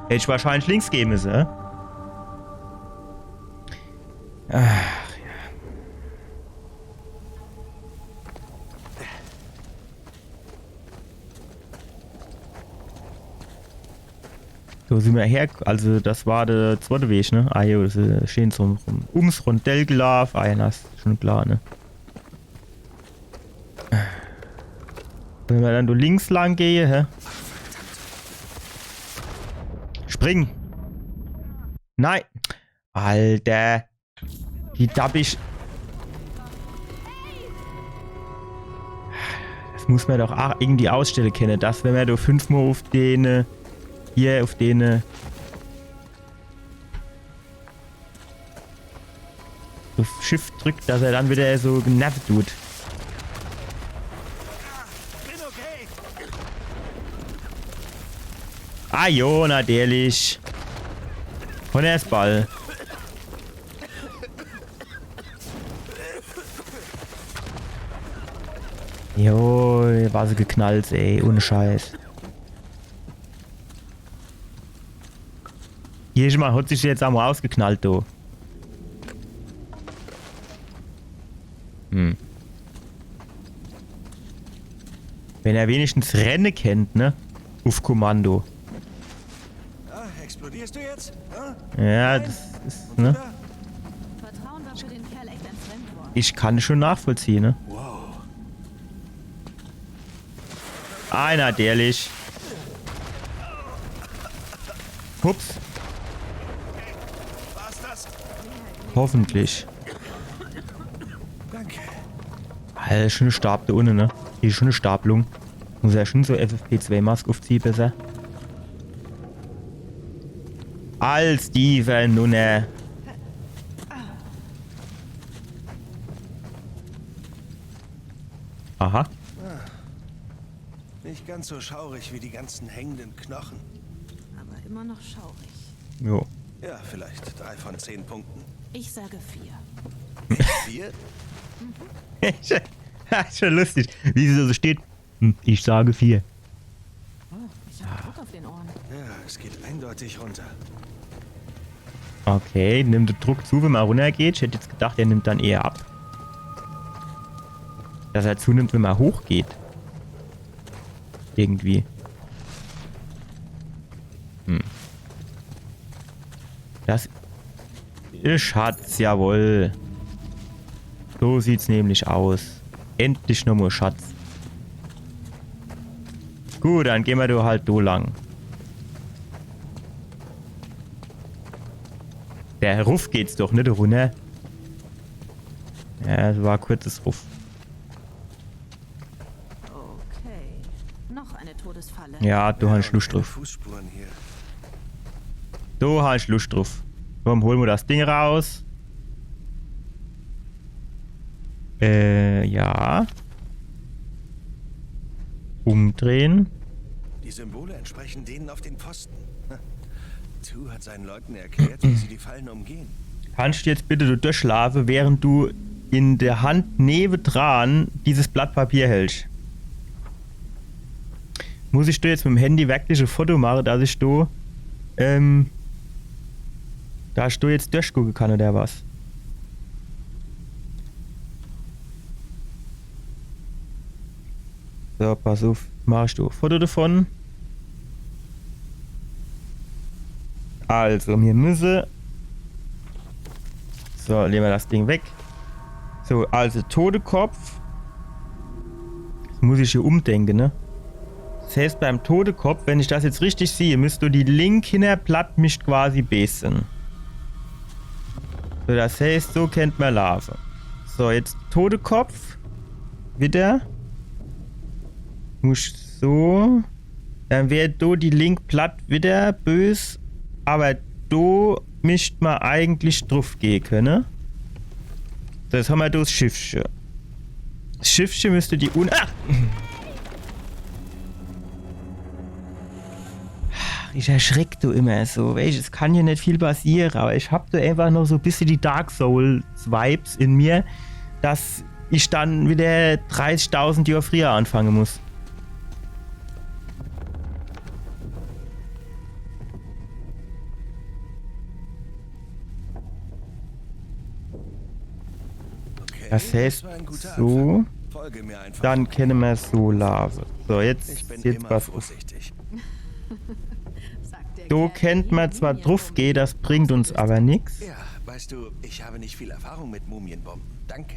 Hätte ich wahrscheinlich links gehen müssen, ne? Ach, ja. So sind wir her, also das war der zweite Weg, ne? Ah, jo, das ist schön ums Rondell gelaufen. Ah, ja, das ist schon klar, ne? Wenn wir dann du links lang gehen, hä? Spring! Nein! Alter! Wie darf ich... Das muss man doch auch irgendwie ausstellen können, dass wenn man da 5-mal auf den... Hier auf den... auf Shift drückt, dass er dann wieder so genervt tut. Ah jo, natürlich. Und er ist Ball. Jo, war sie geknallt, ey. Ohne Scheiß. Hier mal, hat sich jetzt einmal ausgeknallt, du. Hm. Wenn er wenigstens Rennen kennt, ne? Auf Kommando. Explodierst du jetzt? Ja, das ist, ne? Vertrauen war für den Kerl echt ein Fremdwort. Ich kann es schon nachvollziehen, ne? Wow. Einer, derlich. Hups. War's das? Hoffentlich. Danke. Alter, schon eine Stab da unten, ne? Hier ist schon eine Stapelung. Muss ja schon so FFP2-Maske aufziehen, besser. Als Steven, nun ne. Aha. Nicht ganz so schaurig wie die ganzen hängenden Knochen. Aber immer noch schaurig. Jo. Ja, vielleicht 3 von 10 Punkten. Ich sage 4. 4? Ist schon lustig, wie sie so steht. Ich sage 4. Oh, ich habe Druck auf den Ohren. Ja, es geht eindeutig runter. Okay, nimmt der Druck zu, wenn man runtergeht. Ich hätte jetzt gedacht, er nimmt dann eher ab. Dass er zunimmt, wenn man hochgeht. Irgendwie. Das ist Schatz, jawohl. So sieht's nämlich aus. Endlich nochmal Schatz. Gut, dann gehen wir da halt so lang. Der Ruff geht's doch nicht runter. Ja, es war ein kurzes Ruff. Okay. Noch eine Todesfalle. Ja, du hast Lust Keine drauf. Fußspuren hier. Du hast Lust drauf. Komm, holen wir das Ding raus. Ja. Umdrehen. Die Symbole entsprechen denen auf den Pfosten. Tu hat seinen Leuten erklärt, wie sie die Fallen umgehen. Kannst du jetzt bitte so durchschlafen, während du in der Hand nebendran dieses Blatt Papier hältst? Muss ich da jetzt mit dem Handy wirklich ein Foto machen, dass ich da jetzt durchgucken kann oder was? So, pass auf, machst du ein Foto davon. Also, wir müssen... So, nehmen wir das Ding weg. So, also Todekopf. Jetzt muss ich hier umdenken, ne? Das heißt, beim Todekopf, wenn ich das jetzt richtig sehe, müsst du die linke Hinterblatt mich quasi besen. So, das heißt, so kennt man Larve. So, jetzt Todekopf. Wieder. Muss So. Dann wäre do die Link platt wieder bös. Aber do mischt man eigentlich drauf gehen können. So, jetzt haben wir das Schiffchen. Das Schiffchen müsste die Ich erschreck du immer so, weißt, es kann ja nicht viel passieren, aber ich hab da einfach noch so ein bisschen die Dark Souls Vibes in mir, dass ich dann wieder 30.000 Jahre früher anfangen muss. Okay, Das heißt, war ein guter so, Anfang. Folge mir einfach. dann kennen wir so Lave. So, Ich jetzt bin was immer auf. vorsichtig. So kennt man zwar drauf gehen, das bringt uns aber nichts. Ja, weißt du, ich habe nicht viel Erfahrung mit Mumienbomben. Danke.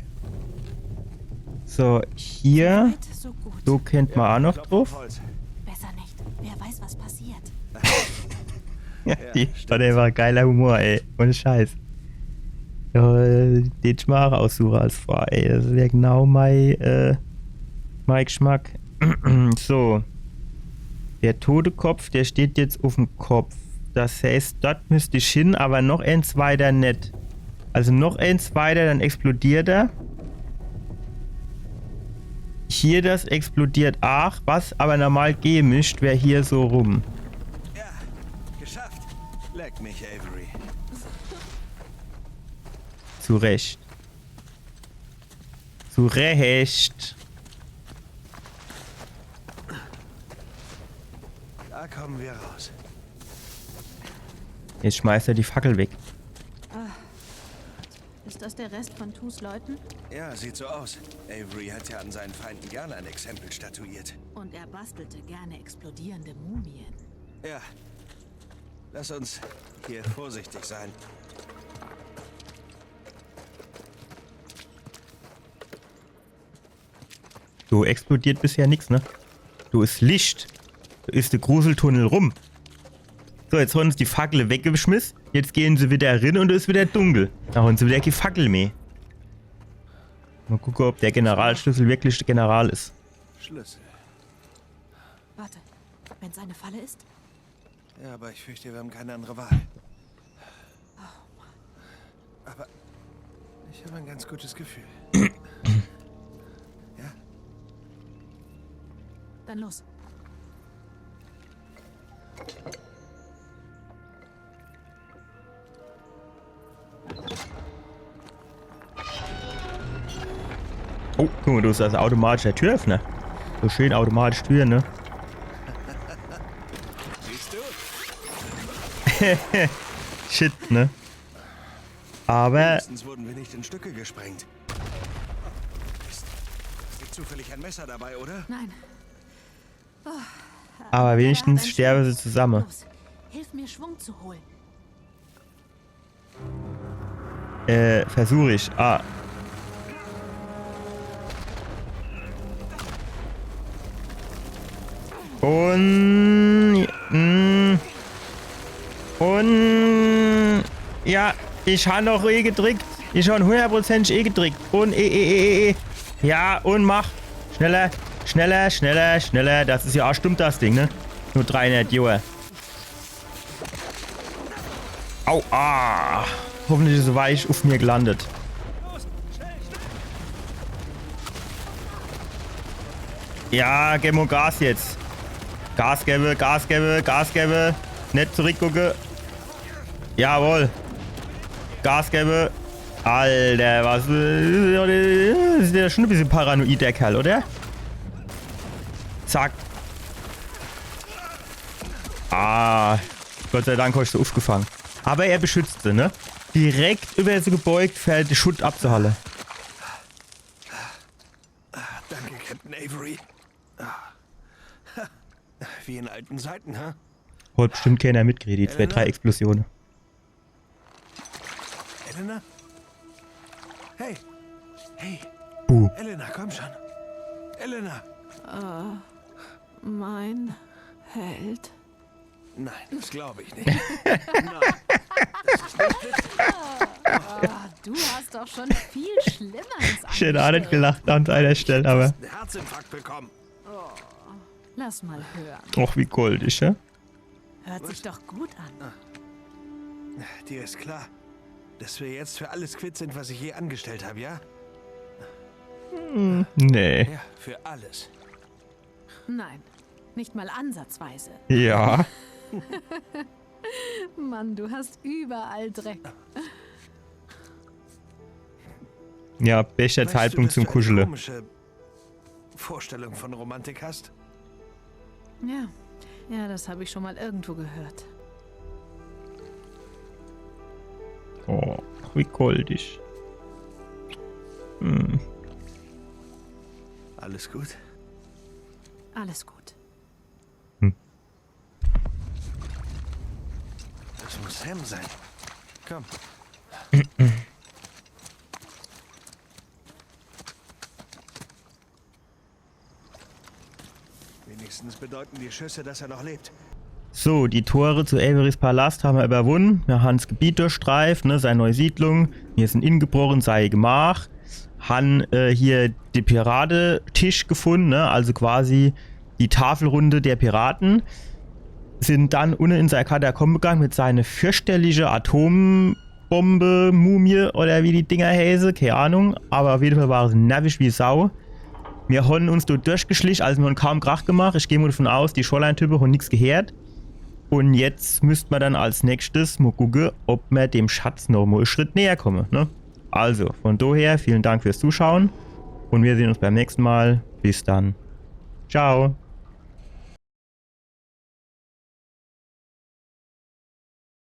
So, hier, Weit, so gut. so kennt man auch noch Klopf auf drauf. Holz. Besser nicht. Wer weiß, was passiert. Ja, die war einfach geiler Humor, ey. Ohne Scheiß. Ja, den Schmach aussuche als Frau, ey. Das wäre genau mein Geschmack. So. Der tote Kopf, der steht jetzt auf dem Kopf. Das heißt, dort müsste ich hin, aber noch eins weiter nicht. Also noch eins weiter, dann explodiert er. Hier das explodiert auch. Was aber normal gemischt wäre hier so rum. Ja, geschafft. Leck mich, Avery. Zu Recht. Zu Recht. Da kommen wir raus. Jetzt schmeißt er die Fackel weg. Ist das der Rest von Tus Leuten? Ja, sieht so aus. Avery hat ja an seinen Feinden gerne ein Exempel statuiert. Und er bastelte gerne explodierende Mumien. Ja. Lass uns hier vorsichtig sein. Du explodiert bisher nichts, ne? Du ist Licht. Du ist der Gruseltunnel rum. So, jetzt haben sie die Fackel weggeschmissen. Jetzt gehen sie wieder rein und es ist wieder dunkel. Da haben sie wieder keine Fackel mehr. Mal gucken, ob der Generalschlüssel wirklich der General ist. Schlüssel. Warte, wenn es eine Falle ist? Ja, aber ich fürchte, wir haben keine andere Wahl. Aber ich habe ein ganz gutes Gefühl. Ja? Dann los. Oh, guck mal, du hast das automatische Türöffner. So schön automatisch Türen, ne? Siehst du? Shit, ne? Aber, Wenigstens wurden wir nicht in Stücke gesprengt. Ist nicht zufällig ein Messer dabei, oder? Nein. aber wenigstens Ein sterben sie Schwung. zusammen. Los, hilf mir Schwung zu holen. Versuche ich. Ah. Und ja, ich habe noch gedrückt. Ich habe 100% gedrückt. Und ja, und mach. Schneller, schneller, schneller, schneller. Das ist ja auch stimmt das Ding, ne? Nur 300 Jahre. Au, ah. Hoffentlich ist es weich auf mir gelandet. Ja, gib mir Gas jetzt. Gas gebe, Gas gebe, Gas gebe. Nicht zurückgucken. Jawohl. Gas gebe. Alter, was ist der schon ein bisschen paranoid, der Kerl, oder? Zack. Ah, Gott sei Dank hast du aufgefangen. Aber er beschützt sie, ne? Direkt über sie gebeugt, fällt der Schutt abzuhalle. Danke, Captain Avery. Wie in alten Zeiten, hä? Holt bestimmt keiner mitgeredet, die 2-3 Explosionen. Elena? Hey. Hey. Elena, komm schon. Elena. Mein Held. Nein, das glaube ich nicht. Nein. Das ist nicht witzig. Du hast doch schon viel Schlimmeres Ich hätte auch nicht gelacht an einer Stelle, aber. Einen Herzinfarkt bekommen. Lass mal hören. Och, wie goldig, ja? Hört sich doch gut an. Dir ist klar, dass wir jetzt für alles quitt sind, was ich je angestellt habe, ja? Nee. Ja, für alles. Nein, nicht mal ansatzweise. Ja. Mann, du hast überall Dreck. Ja, bester Weißt du, Zeitpunkt dass zum du eine Kuscheln. komische Vorstellung von Romantik hast? Ja, das habe ich schon mal irgendwo gehört. Oh, wie goldig. Hm. Alles gut? Alles gut. Das muss Sam sein. Komm. Wenigstens bedeuten die Schüsse, dass er noch lebt. So, die Tore zu Averys Palast haben wir überwunden. Wir haben das Gebiet durchstreift, ne, seine neue Siedlung. Wir sind ingebrochen, sei Gemach. Han hier den Piratentisch gefunden, ne, also quasi die Tafelrunde der Piraten. Sind dann unten in seine Katakomben gegangen mit seiner fürchterlichen Atombombe, Mumie oder wie die Dinger heißen, keine Ahnung. Aber auf jeden Fall war es nervig wie Sau. Wir haben uns dort durchgeschlichen, also wir haben kaum Krach gemacht. Ich gehe mal davon aus, die Shoreline-Typen haben nichts gehört. Und jetzt müssten wir dann als nächstes mal gucken, ob wir dem Schatz noch mal einen Schritt näher kommen. Ne? Also, von daher, vielen Dank fürs Zuschauen. Und wir sehen uns beim nächsten Mal. Bis dann. Ciao.